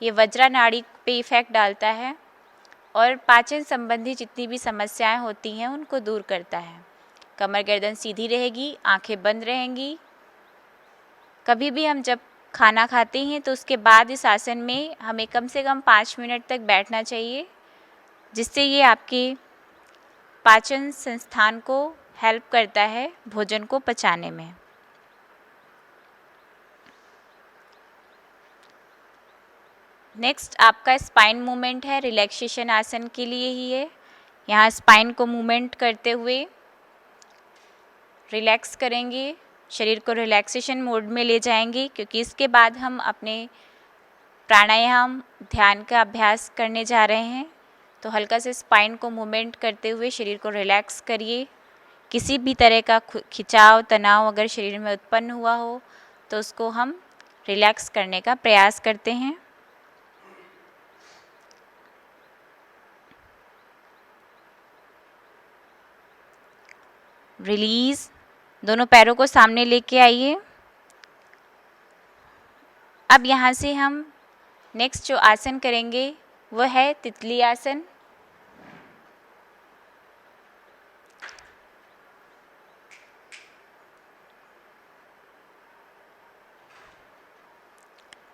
ये वज्रा नाड़ी पे इफेक्ट डालता है और पाचन संबंधी जितनी भी समस्याएं होती हैं उनको दूर करता है। कमर गर्दन सीधी रहेगी, आंखें बंद रहेंगी। कभी भी हम जब खाना खाते हैं तो उसके बाद इस आसन में हमें कम से कम 5 मिनट तक बैठना चाहिए, जिससे ये आपके पाचन संस्थान को हेल्प करता है भोजन को पचाने में। नेक्स्ट आपका स्पाइन मूवमेंट है, रिलैक्सेशन आसन के लिए ही है। यहाँ स्पाइन को मूवमेंट करते हुए रिलैक्स करेंगे, शरीर को रिलैक्सेशन मोड में ले जाएंगे, क्योंकि इसके बाद हम अपने प्राणायाम ध्यान का अभ्यास करने जा रहे हैं, तो हल्का से स्पाइन को मूवमेंट करते हुए शरीर को रिलैक्स करिए। किसी भी तरह का खिंचाव तनाव अगर शरीर में उत्पन्न हुआ हो तो उसको हम रिलैक्स करने का प्रयास करते हैं। रिलीज, दोनों पैरों को सामने लेके आइए। अब यहाँ से हम नेक्स्ट जो आसन करेंगे वो है तितली आसन।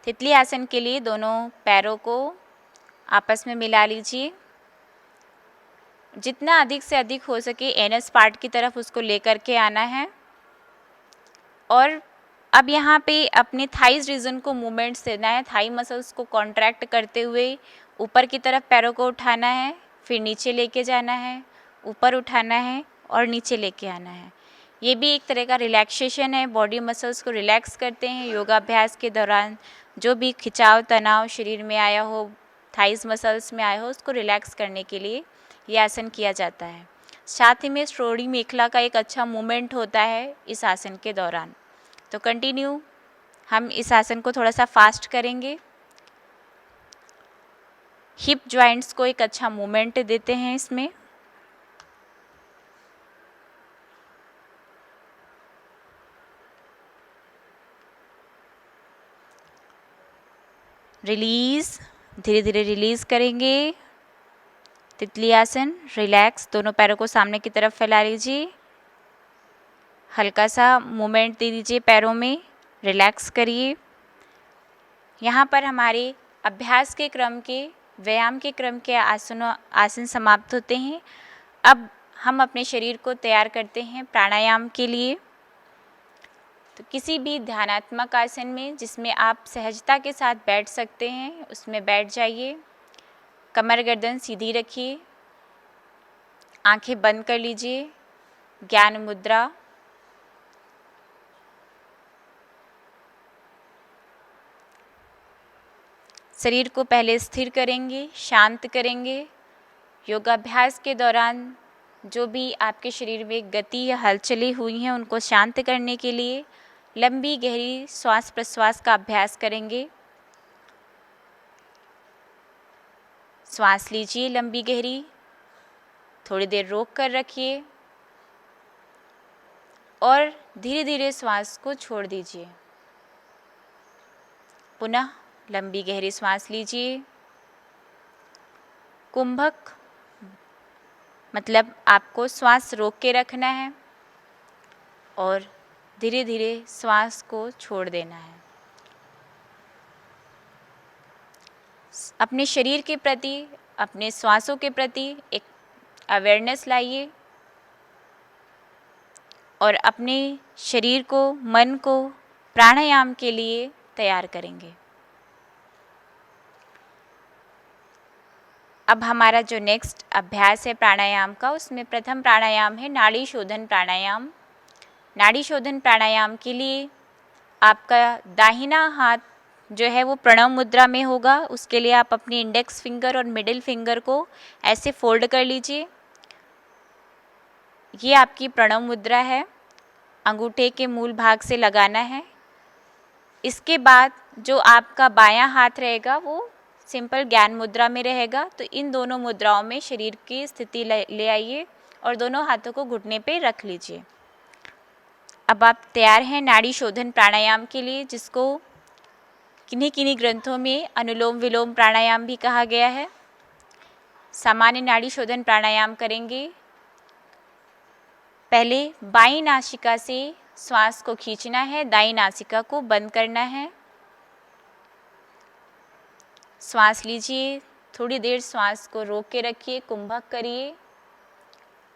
तितली आसन के लिए दोनों पैरों को आपस में मिला लीजिए। जितना अधिक से अधिक हो सके एनस पार्ट की तरफ उसको लेकर के आना है। और अब यहाँ पे अपने थाइज रीजन को मूवमेंट्स देना है। थाई मसल्स को कॉन्ट्रैक्ट करते हुए ऊपर की तरफ पैरों को उठाना है, फिर नीचे लेके जाना है, ऊपर उठाना है और नीचे लेके आना है। ये भी एक तरह का रिलैक्सेशन है, बॉडी मसल्स को रिलैक्स करते हैं। योगाभ्यास के दौरान जो भी खिंचाव तनाव शरीर में आया हो, थाइज मसल्स में आया हो, उसको रिलैक्स करने के लिए ये आसन किया जाता है। साथ ही में श्रोणी मेखला का एक अच्छा मूवमेंट होता है इस आसन के दौरान। तो कंटिन्यू हम इस आसन को थोड़ा सा फास्ट करेंगे। हिप जॉइंट्स को एक अच्छा मूवमेंट देते हैं इसमें। रिलीज, धीरे धीरे रिलीज करेंगे। तितली आसन, रिलैक्स, दोनों पैरों को सामने की तरफ फैला लीजिए। हल्का सा मूवमेंट दे दीजिए पैरों में, रिलैक्स करिए। यहाँ पर हमारे अभ्यास के क्रम के, व्यायाम के क्रम के आसन समाप्त होते हैं। अब हम अपने शरीर को तैयार करते हैं प्राणायाम के लिए। तो किसी भी ध्यानात्मक आसन में जिसमें आप सहजता के साथ बैठ सकते हैं उसमें बैठ जाइए। कमर गर्दन सीधी रखिए, आंखें बंद कर लीजिए। ज्ञान मुद्रा। शरीर को पहले स्थिर करेंगे, शांत करेंगे। योगाभ्यास के दौरान जो भी आपके शरीर में गति या हलचलें हुई हैं उनको शांत करने के लिए लंबी गहरी श्वास प्रश्वास का अभ्यास करेंगे। श्वास लीजिए लंबी गहरी, थोड़ी देर रोक कर रखिए और धीरे धीरे श्वास को छोड़ दीजिए। पुनः लंबी गहरी श्वास लीजिए। कुंभक मतलब आपको श्वास रोक के रखना है और धीरे धीरे श्वास को छोड़ देना है। अपने शरीर के प्रति, अपने श्वासों के प्रति एक अवेयरनेस लाइए और अपने शरीर को, मन को प्राणायाम के लिए तैयार करेंगे। अब हमारा जो नेक्स्ट अभ्यास है प्राणायाम का, उसमें प्रथम प्राणायाम है नाड़ी शोधन प्राणायाम। नाड़ी शोधन प्राणायाम के लिए आपका दाहिना हाथ जो है वो प्रणव मुद्रा में होगा। उसके लिए आप अपनी इंडेक्स फिंगर और मिडिल फिंगर को ऐसे फोल्ड कर लीजिए। ये आपकी प्रणव मुद्रा है, अंगूठे के मूल भाग से लगाना है। इसके बाद जो आपका बायां हाथ रहेगा वो सिंपल ज्ञान मुद्रा में रहेगा। तो इन दोनों मुद्राओं में शरीर की स्थिति ले आइए और दोनों हाथों को घुटने पे रख लीजिए। अब आप तैयार हैं नाड़ी शोधन प्राणायाम के लिए, जिसको किन्हीं किन्हीं ग्रंथों में अनुलोम विलोम प्राणायाम भी कहा गया है। सामान्य नाड़ी शोधन प्राणायाम करेंगे। पहले बाईं नासिका से श्वास को खींचना है, दाईं नासिका को बंद करना है। श्वास लीजिए, थोड़ी देर श्वास को रोक के रखिए, कुंभक करिए।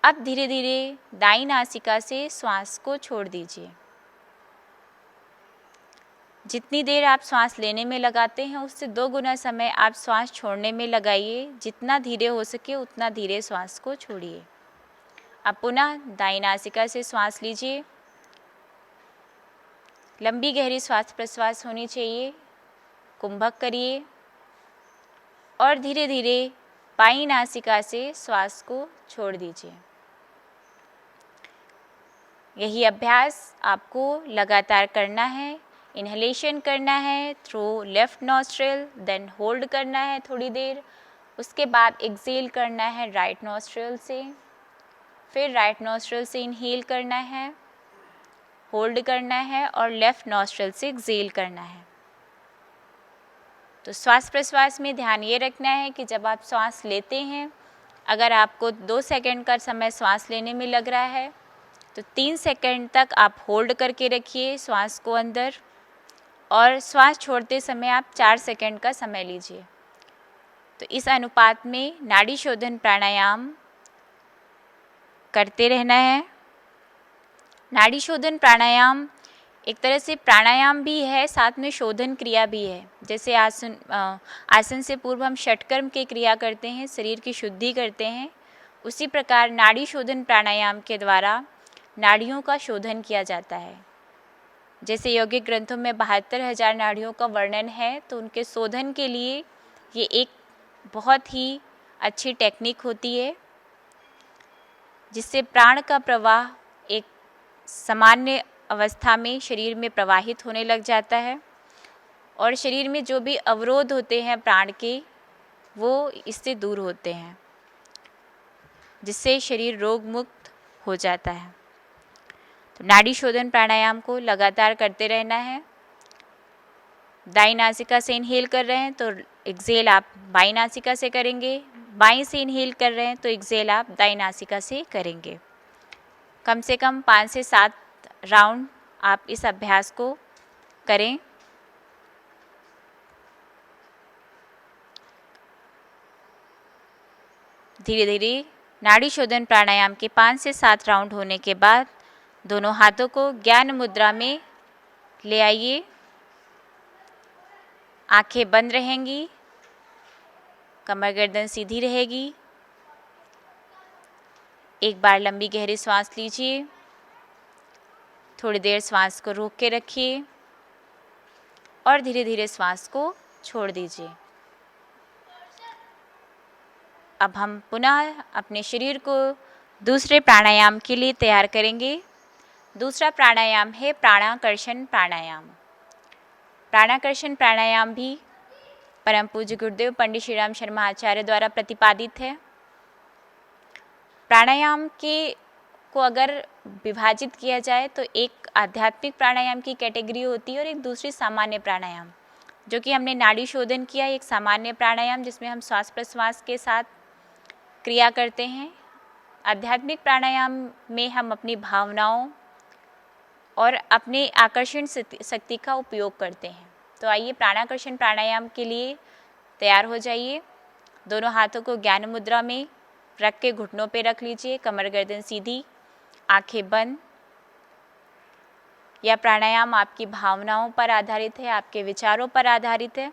अब धीरे धीरे दाईं नासिका से श्वास को छोड़ दीजिए। जितनी देर आप श्वास लेने में लगाते हैं उससे 2 गुना समय आप श्वास छोड़ने में लगाइए। जितना धीरे हो सके उतना धीरे श्वास को छोड़िए। अब पुनः दाईं नासिका से श्वास लीजिए। लंबी गहरी श्वास प्रश्वास होनी चाहिए। कुंभक करिए और धीरे धीरे बाईं नासिका से श्वास को छोड़ दीजिए। यही अभ्यास आपको लगातार करना है। इन्हेलेशन करना है through left nostril, then hold करना है थोड़ी देर, उसके बाद एक्सेल करना है राइट नॉस्ट्रिल से, फिर राइट नॉस्ट्रिल से इनहेल करना है, होल्ड करना है और लेफ्ट नॉस्ट्रिल से एक्सेल करना है। तो श्वास प्रश्वास में ध्यान ये रखना है कि जब आप श्वास लेते हैं, अगर आपको 2 सेकंड का समय श्वास लेने में लग रहा है तो 3 सेकंड तक आप होल्ड करके रखिए श्वास को अंदर, और श्वास छोड़ते समय आप 4 सेकंड का समय लीजिए। तो इस अनुपात में नाड़ी शोधन प्राणायाम करते रहना है। नाड़ी शोधन प्राणायाम एक तरह से प्राणायाम भी है, साथ में शोधन क्रिया भी है। जैसे आसन से पूर्व हम षटकर्म की क्रिया करते हैं, शरीर की शुद्धि करते हैं, उसी प्रकार नाड़ी शोधन प्राणायाम के द्वारा नाड़ियों का शोधन किया जाता है। जैसे यौगिक ग्रंथों में 72,000 नाड़ियों का वर्णन है, तो उनके शोधन के लिए ये एक बहुत ही अच्छी टेक्निक होती है, जिससे प्राण का प्रवाह एक सामान्य अवस्था में शरीर में प्रवाहित होने लग जाता है और शरीर में जो भी अवरोध होते हैं प्राण के, वो इससे दूर होते हैं, जिससे शरीर रोग मुक्त हो जाता है। तो नाड़ी शोधन प्राणायाम को लगातार करते रहना है। दाईं नासिका से इनहेल कर रहे हैं तो एक्सेल आप बाईं नासिका से करेंगे, बाईं से इनहेल कर रहे हैं तो एक्सेल आप दाईं नासिका से करेंगे। कम से कम 5 से 7 राउंड आप इस अभ्यास को करें। धीरे धीरे नाड़ी शोधन प्राणायाम के 5 से 7 राउंड होने के बाद दोनों हाथों को ज्ञान मुद्रा में ले आइए। आंखें बंद रहेंगी, कमर गर्दन सीधी रहेगी। एक बार लंबी गहरी सांस लीजिए, थोड़ी देर श्वास को रोक के रखिए और धीरे धीरे श्वास को छोड़ दीजिए। अब हम पुनः अपने शरीर को दूसरे प्राणायाम के लिए तैयार करेंगे। दूसरा प्राणायाम है प्राणाकर्षण प्राणायाम। प्राणाकर्षण प्राणायाम भी परम पूज्य गुरुदेव पंडित श्री राम शर्मा आचार्य द्वारा प्रतिपादित है। प्राणायाम को अगर विभाजित किया जाए तो एक आध्यात्मिक प्राणायाम की कैटेगरी होती है और एक दूसरी सामान्य प्राणायाम। जो कि हमने नाड़ी शोधन किया, एक सामान्य प्राणायाम जिसमें हम श्वास प्रश्वास के साथ क्रिया करते हैं। आध्यात्मिक प्राणायाम में हम अपनी भावनाओं और अपने आकर्षण शक्ति का उपयोग करते हैं। तो आइए प्राणाकर्षण प्राणायाम के लिए तैयार हो जाइए। दोनों हाथों को ज्ञान मुद्रा में रख के घुटनों पे रख लीजिए, कमर गर्दन सीधी, आंखें बंद। यह प्राणायाम आपकी भावनाओं पर आधारित है, आपके विचारों पर आधारित है।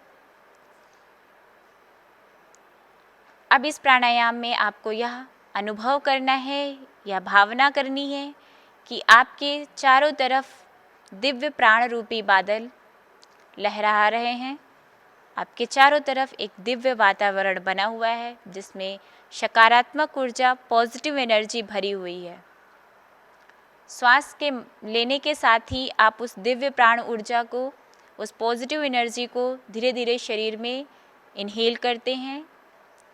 अब इस प्राणायाम में आपको यह अनुभव करना है या भावना करनी है कि आपके चारों तरफ दिव्य प्राण रूपी बादल लहरा रहे हैं। आपके चारों तरफ एक दिव्य वातावरण बना हुआ है जिसमें सकारात्मक ऊर्जा, पॉजिटिव एनर्जी भरी हुई है। श्वास के लेने के साथ ही आप उस दिव्य प्राण ऊर्जा को, उस पॉजिटिव एनर्जी को धीरे धीरे शरीर में इनहेल करते हैं,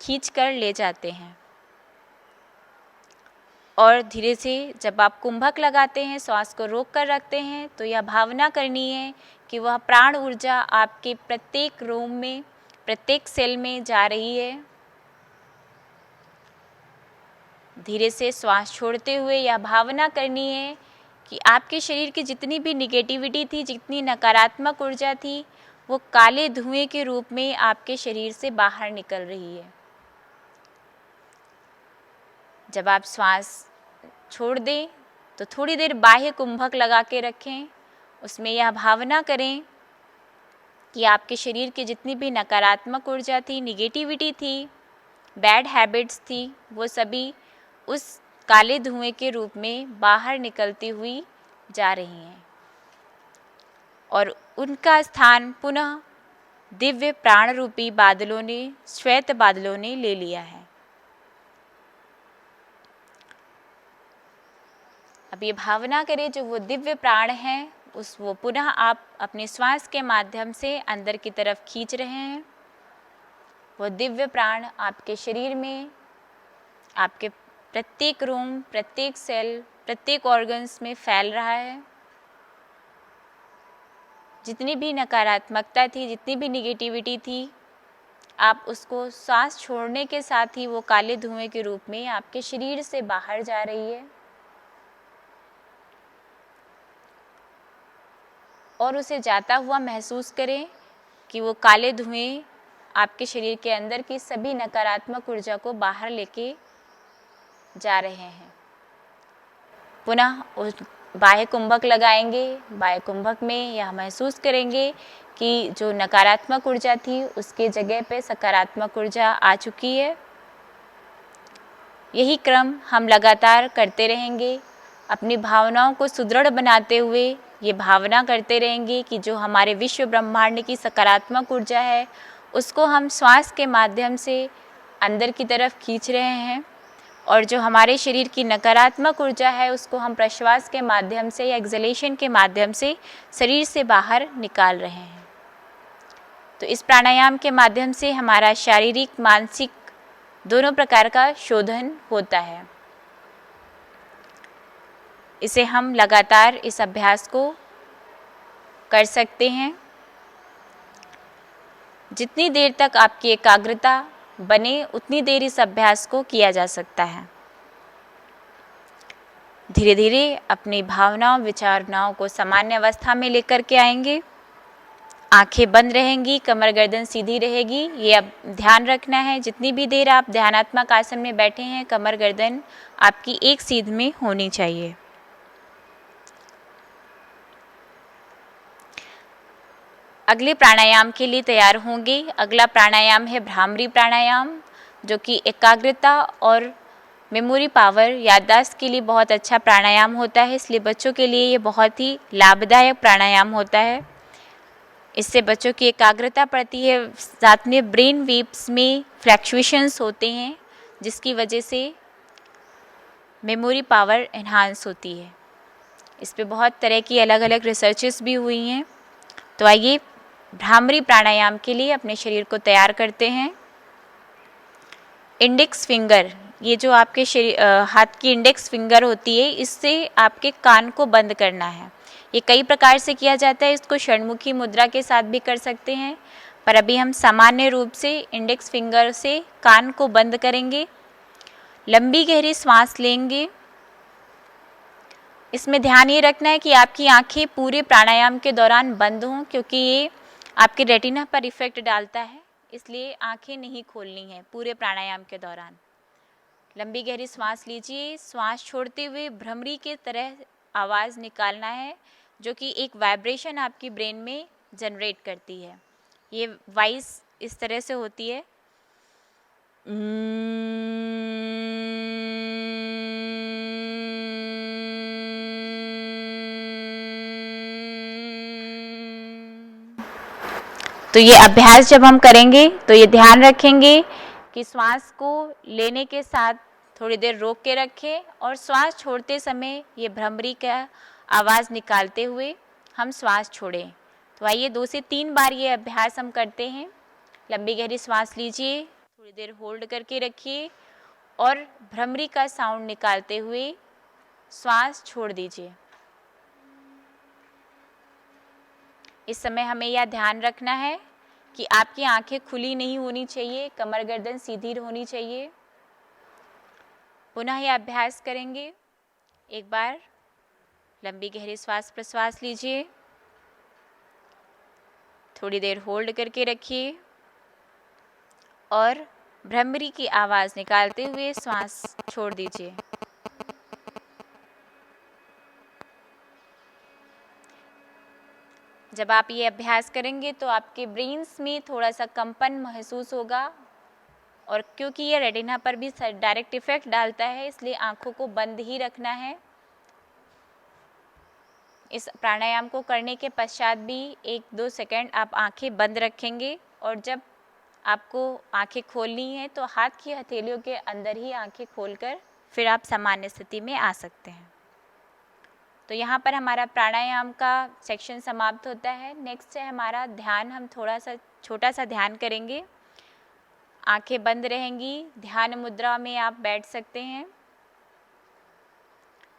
खींच कर ले जाते हैं। और धीरे से जब आप कुंभक लगाते हैं, श्वास को रोक कर रखते हैं, तो यह भावना करनी है कि वह प्राण ऊर्जा आपके प्रत्येक रोम में, प्रत्येक सेल में जा रही है। धीरे से श्वास छोड़ते हुए यह भावना करनी है कि आपके शरीर की जितनी भी निगेटिविटी थी, जितनी नकारात्मक ऊर्जा थी, वो काले धुएं के रूप में आपके शरीर से बाहर निकल रही है। जब आप श्वास छोड़ दें तो थोड़ी देर बाह्य कुंभक लगा के रखें। उसमें यह भावना करें कि आपके शरीर की जितनी भी नकारात्मक ऊर्जा थी, निगेटिविटी थी, बैड हैबिट्स थी, वो सभी उस काले धुएं के रूप में बाहर निकलती हुई जा रही हैं और उनका स्थान पुनः दिव्य प्राण रूपी बादलों ने, श्वेत बादलों ने ले लिया है। अब ये भावना करें जो वो दिव्य प्राण हैं वो पुनः आप अपने श्वास के माध्यम से अंदर की तरफ खींच रहे हैं। वो दिव्य प्राण आपके शरीर में, आपके प्रत्येक रोम, प्रत्येक सेल, प्रत्येक ऑर्गन्स में फैल रहा है। जितनी भी नकारात्मकता थी, जितनी भी निगेटिविटी थी, आप उसको सांस छोड़ने के साथ ही वो काले धुएं के रूप में आपके शरीर से बाहर जा रही है। और उसे जाता हुआ महसूस करें कि वो काले धुएं आपके शरीर के अंदर की सभी नकारात्मक ऊर्जा को बाहर लेके जा रहे हैं। पुनः उस बाह्य कुंभक लगाएंगे। बाह्य कुंभक में यह महसूस करेंगे कि जो नकारात्मक ऊर्जा थी उसके जगह पे सकारात्मक ऊर्जा आ चुकी है। यही क्रम हम लगातार करते रहेंगे, अपनी भावनाओं को सुदृढ़ बनाते हुए ये भावना करते रहेंगे कि जो हमारे विश्व ब्रह्मांड की सकारात्मक ऊर्जा है उसको हम श्वास के माध्यम से अंदर की तरफ खींच रहे हैं, और जो हमारे शरीर की नकारात्मक ऊर्जा है उसको हम प्रश्वास के माध्यम से या एक्सलेशन के माध्यम से शरीर से बाहर निकाल रहे हैं। तो इस प्राणायाम के माध्यम से हमारा शारीरिक, मानसिक दोनों प्रकार का शोधन होता है। इसे हम लगातार इस अभ्यास को कर सकते हैं। जितनी देर तक आपकी एकाग्रता बने उतनी देर इस अभ्यास को किया जा सकता है। धीरे धीरे अपनी भावनाओं, विचारनाओं को सामान्य अवस्था में लेकर के आएंगे। आंखें बंद रहेंगी, कमर गर्दन सीधी रहेगी। ये अब ध्यान रखना है, जितनी भी देर आप ध्यानात्मक आसन में बैठे हैं कमर गर्दन आपकी एक सीध में होनी चाहिए। अगले प्राणायाम के लिए तैयार होंगे। अगला प्राणायाम है भ्रामरी प्राणायाम, जो कि एकाग्रता और मेमोरी पावर, याददाश्त के लिए बहुत अच्छा प्राणायाम होता है। इसलिए बच्चों के लिए ये बहुत ही लाभदायक प्राणायाम होता है। इससे बच्चों की एकाग्रता बढ़ती है, साथ में ब्रेन वेव्स में फ्लक्चुएशंस होते हैं जिसकी वजह से मेमोरी पावर एनहांस होती है। इस पे बहुत तरह की अलग अलग रिसर्चेस भी हुई हैं। तो आइए भ्रामरी प्राणायाम के लिए अपने शरीर को तैयार करते हैं। इंडेक्स फिंगर, ये जो आपके हाथ की इंडेक्स फिंगर होती है, इससे आपके कान को बंद करना है। ये कई प्रकार से किया जाता है, इसको षण्मुखी मुद्रा के साथ भी कर सकते हैं, पर अभी हम सामान्य रूप से इंडेक्स फिंगर से कान को बंद करेंगे। लंबी गहरी सांस लेंगे। इसमें ध्यान ये रखना है कि आपकी आंखें पूरे प्राणायाम के दौरान बंद हों, क्योंकि ये आपके रेटिना पर इफेक्ट डालता है, इसलिए आंखें नहीं खोलनी है पूरे प्राणायाम के दौरान। लंबी गहरी सांस लीजिए। सांस छोड़ते हुए भ्रमरी के तरह आवाज़ निकालना है, जो कि एक वाइब्रेशन आपकी ब्रेन में जनरेट करती है। ये वॉइस इस तरह से होती है। तो ये अभ्यास जब हम करेंगे तो ये ध्यान रखेंगे कि श्वास को लेने के साथ थोड़ी देर रोक के रखें, और श्वास छोड़ते समय ये भ्रमरी का आवाज़ निकालते हुए हम श्वास छोड़ें। तो आइए 2 से 3 बार ये अभ्यास हम करते हैं। लंबी गहरी श्वास लीजिए, थोड़ी देर होल्ड करके रखिए और भ्रमरी का साउंड निकालते हुए श्वास छोड़ दीजिए। इस समय हमें यह ध्यान रखना है कि आपकी आंखें खुली नहीं होनी चाहिए, कमर गर्दन सीधी होनी चाहिए। पुनः यह अभ्यास करेंगे। एक बार लंबी गहरी श्वास प्रश्वास लीजिए, थोड़ी देर होल्ड करके रखिए और भ्रमरी की आवाज़ निकालते हुए श्वास छोड़ दीजिए। जब आप ये अभ्यास करेंगे तो आपके ब्रेन्स में थोड़ा सा कंपन महसूस होगा, और क्योंकि ये रेटिना पर भी डायरेक्ट इफेक्ट डालता है, इसलिए आंखों को बंद ही रखना है। इस प्राणायाम को करने के पश्चात भी 1-2 सेकंड आप आंखें बंद रखेंगे और जब आपको आंखें खोलनी है तो हाथ की हथेलियों के अंदर ही आंखें खोलकर फिर आप सामान्य स्थिति में आ सकते हैं। तो यहाँ पर हमारा प्राणायाम का सेक्शन समाप्त होता है। नेक्स्ट है हमारा ध्यान। हम थोड़ा सा छोटा सा ध्यान करेंगे। आंखें बंद रहेंगी, ध्यान मुद्रा में आप बैठ सकते हैं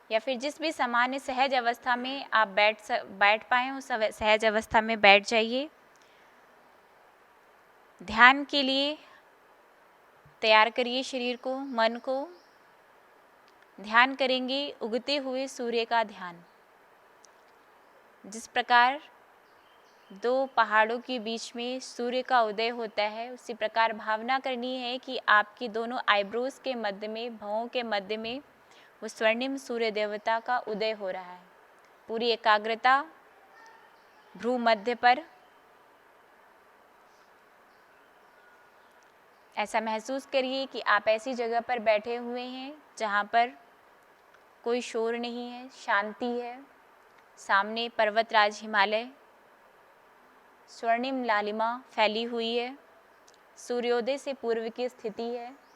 या फिर जिस भी सामान्य सहज अवस्था में आप बैठ पाएँ उस सहज अवस्था में बैठ जाइए। ध्यान के लिए तैयार करिए शरीर को, मन को। ध्यान करेंगे उगते हुए सूर्य का ध्यान। जिस प्रकार 2 पहाड़ों के बीच में सूर्य का उदय होता है, उसी प्रकार भावना करनी है कि आपकी दोनों आईब्रोज के मध्य में, भौं के मध्य में वो स्वर्णिम सूर्य देवता का उदय हो रहा है। पूरी एकाग्रता भ्रू मध्य पर। ऐसा महसूस करिए कि आप ऐसी जगह पर बैठे हुए हैं जहाँ पर कोई शोर नहीं है, शांति है। सामने पर्वतराज हिमालय, स्वर्णिम लालिमा फैली हुई है। सूर्योदय से पूर्व की स्थिति है।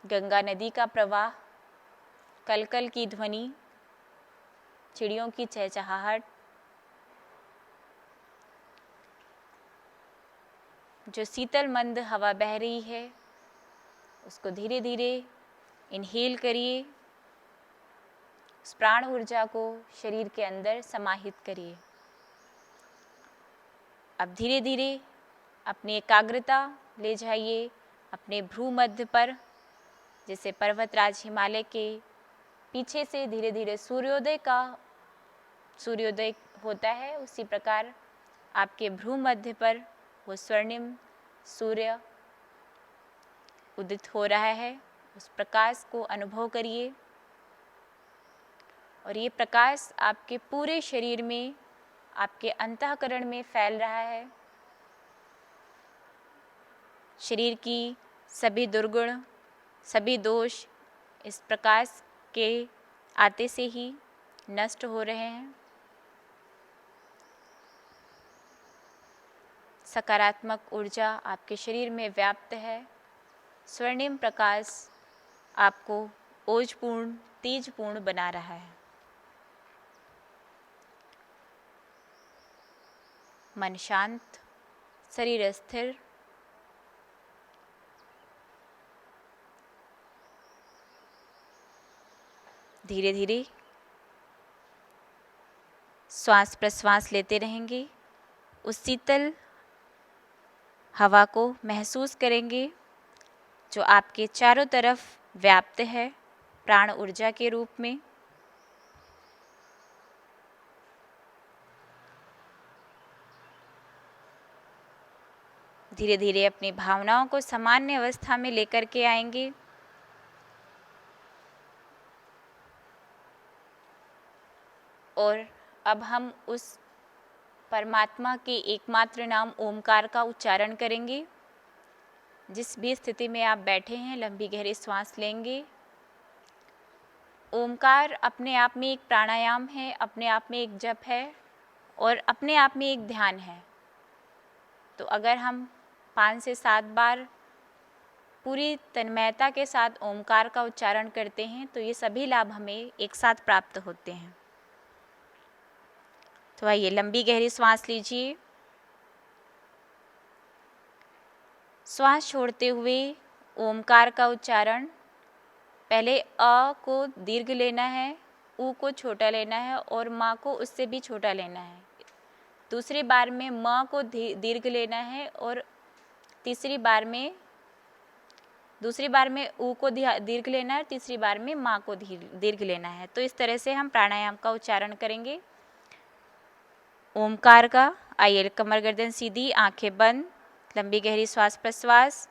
गंगा नदी का प्रवाह, कलकल की ध्वनि, चिड़ियों की चहचहाहट, जो शीतल मंद हवा बह रही है उसको धीरे धीरे इनहेल करिए। उस प्राण ऊर्जा को शरीर के अंदर समाहित करिए। अब धीरे धीरे अपनी एकाग्रता ले जाइए अपने भ्रू मध्य पर। जैसे पर्वतराज हिमालय के पीछे से धीरे धीरे सूर्योदय होता है, उसी प्रकार आपके भ्रू मध्य पर वो स्वर्णिम सूर्य उदित हो रहा है। उस प्रकाश को अनुभव करिए और ये प्रकाश आपके पूरे शरीर में, आपके अंतःकरण में फैल रहा है। शरीर की सभी दुर्गुण, सभी दोष इस प्रकाश के आते से ही नष्ट हो रहे हैं। सकारात्मक ऊर्जा आपके शरीर में व्याप्त है। स्वर्णिम प्रकाश आपको ओजपूर्ण, तेजपूर्ण बना रहा है। मन शांत, शरीर स्थिर। धीरे धीरे श्वास प्रश्वास लेते रहेंगे। उस शीतल हवा को महसूस करेंगे जो आपके चारों तरफ व्याप्त है प्राण ऊर्जा के रूप में। धीरे धीरे अपनी भावनाओं को सामान्य अवस्था में लेकर के आएंगे। और अब हम उस परमात्मा के एकमात्र नाम ओमकार का उच्चारण करेंगे। जिस भी स्थिति में आप बैठे हैं, लंबी गहरी सांस लेंगे। ओमकार अपने आप में एक प्राणायाम है, अपने आप में एक जप है और अपने आप में एक ध्यान है। तो अगर हम 5 से 7 बार पूरी तन्मयता के साथ ओमकार का उच्चारण करते हैं तो ये सभी लाभ हमें एक साथ प्राप्त होते हैं। तो आइए लंबी गहरी सांस लीजिए। श्वास छोड़ते हुए ओमकार का उच्चारण। पहले अ को दीर्घ लेना है, उ को छोटा लेना है और मा को उससे भी छोटा लेना है। दूसरी बार में म को दीर्घ लेना है और दूसरी बार में उ को दीर्घ लेना है, तीसरी बार में मा को दीर्घ लेना है। तो इस तरह से हम प्राणायाम का उच्चारण करेंगे ओमकार का। आइए कमर गर्दन सीधी, आंखें बंद, लंबी गहरी श्वास प्रश्वास।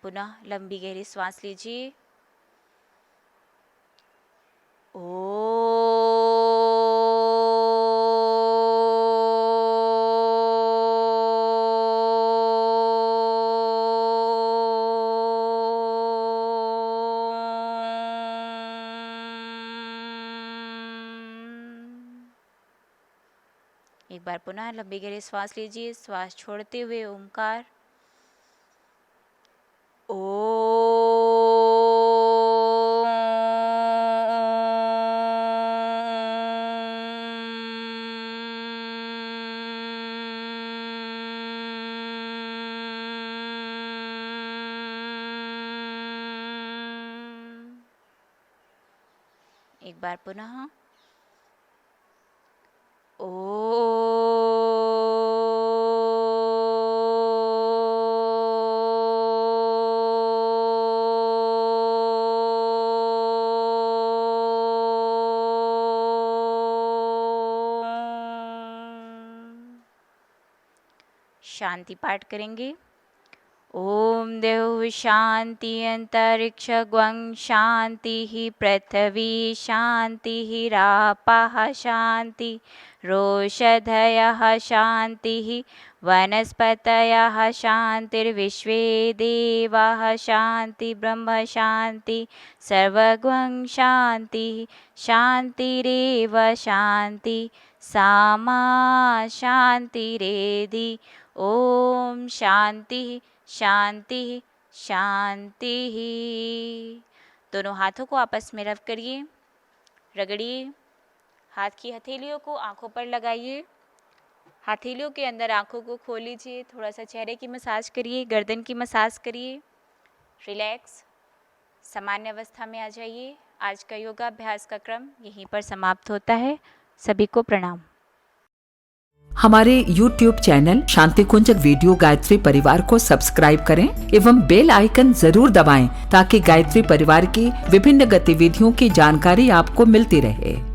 पुनः लंबी गहरी सांस लीजिए। एक बार पुनः लंबी गहरी श्वास लीजिए। श्वास छोड़ते हुए ओमकार एक बार पुनः शांति पाठ करेंगे। ओम देव शांति अंतरिक्ष ग्वं शांति पृथ्वी शांति रापः शांति रोषधयः शांति वनस्पतयः शांतिर्विश्वे देवाः शांति ब्रह्म शांति सर्वगं शांति शांतिरेव शांति सामा शांतिरेधि। ओम शांति शांति शांति। दोनों हाथों को आपस में रब करिए, रगड़िए। हाथ की हथेलियों को आंखों पर लगाइए। हथेलियों के अंदर आंखों को खोल लीजिए। थोड़ा सा चेहरे की मसाज करिए, गर्दन की मसाज करिए। रिलैक्स, सामान्य अवस्था में आ जाइए। आज का योगाभ्यास का क्रम यहीं पर समाप्त होता है। सभी को प्रणाम। हमारे YouTube चैनल शांति कुंज वीडियो गायत्री परिवार को सब्सक्राइब करें एवं बेल आइकन जरूर दबाएं ताकि गायत्री परिवार की विभिन्न गतिविधियों की जानकारी आपको मिलती रहे।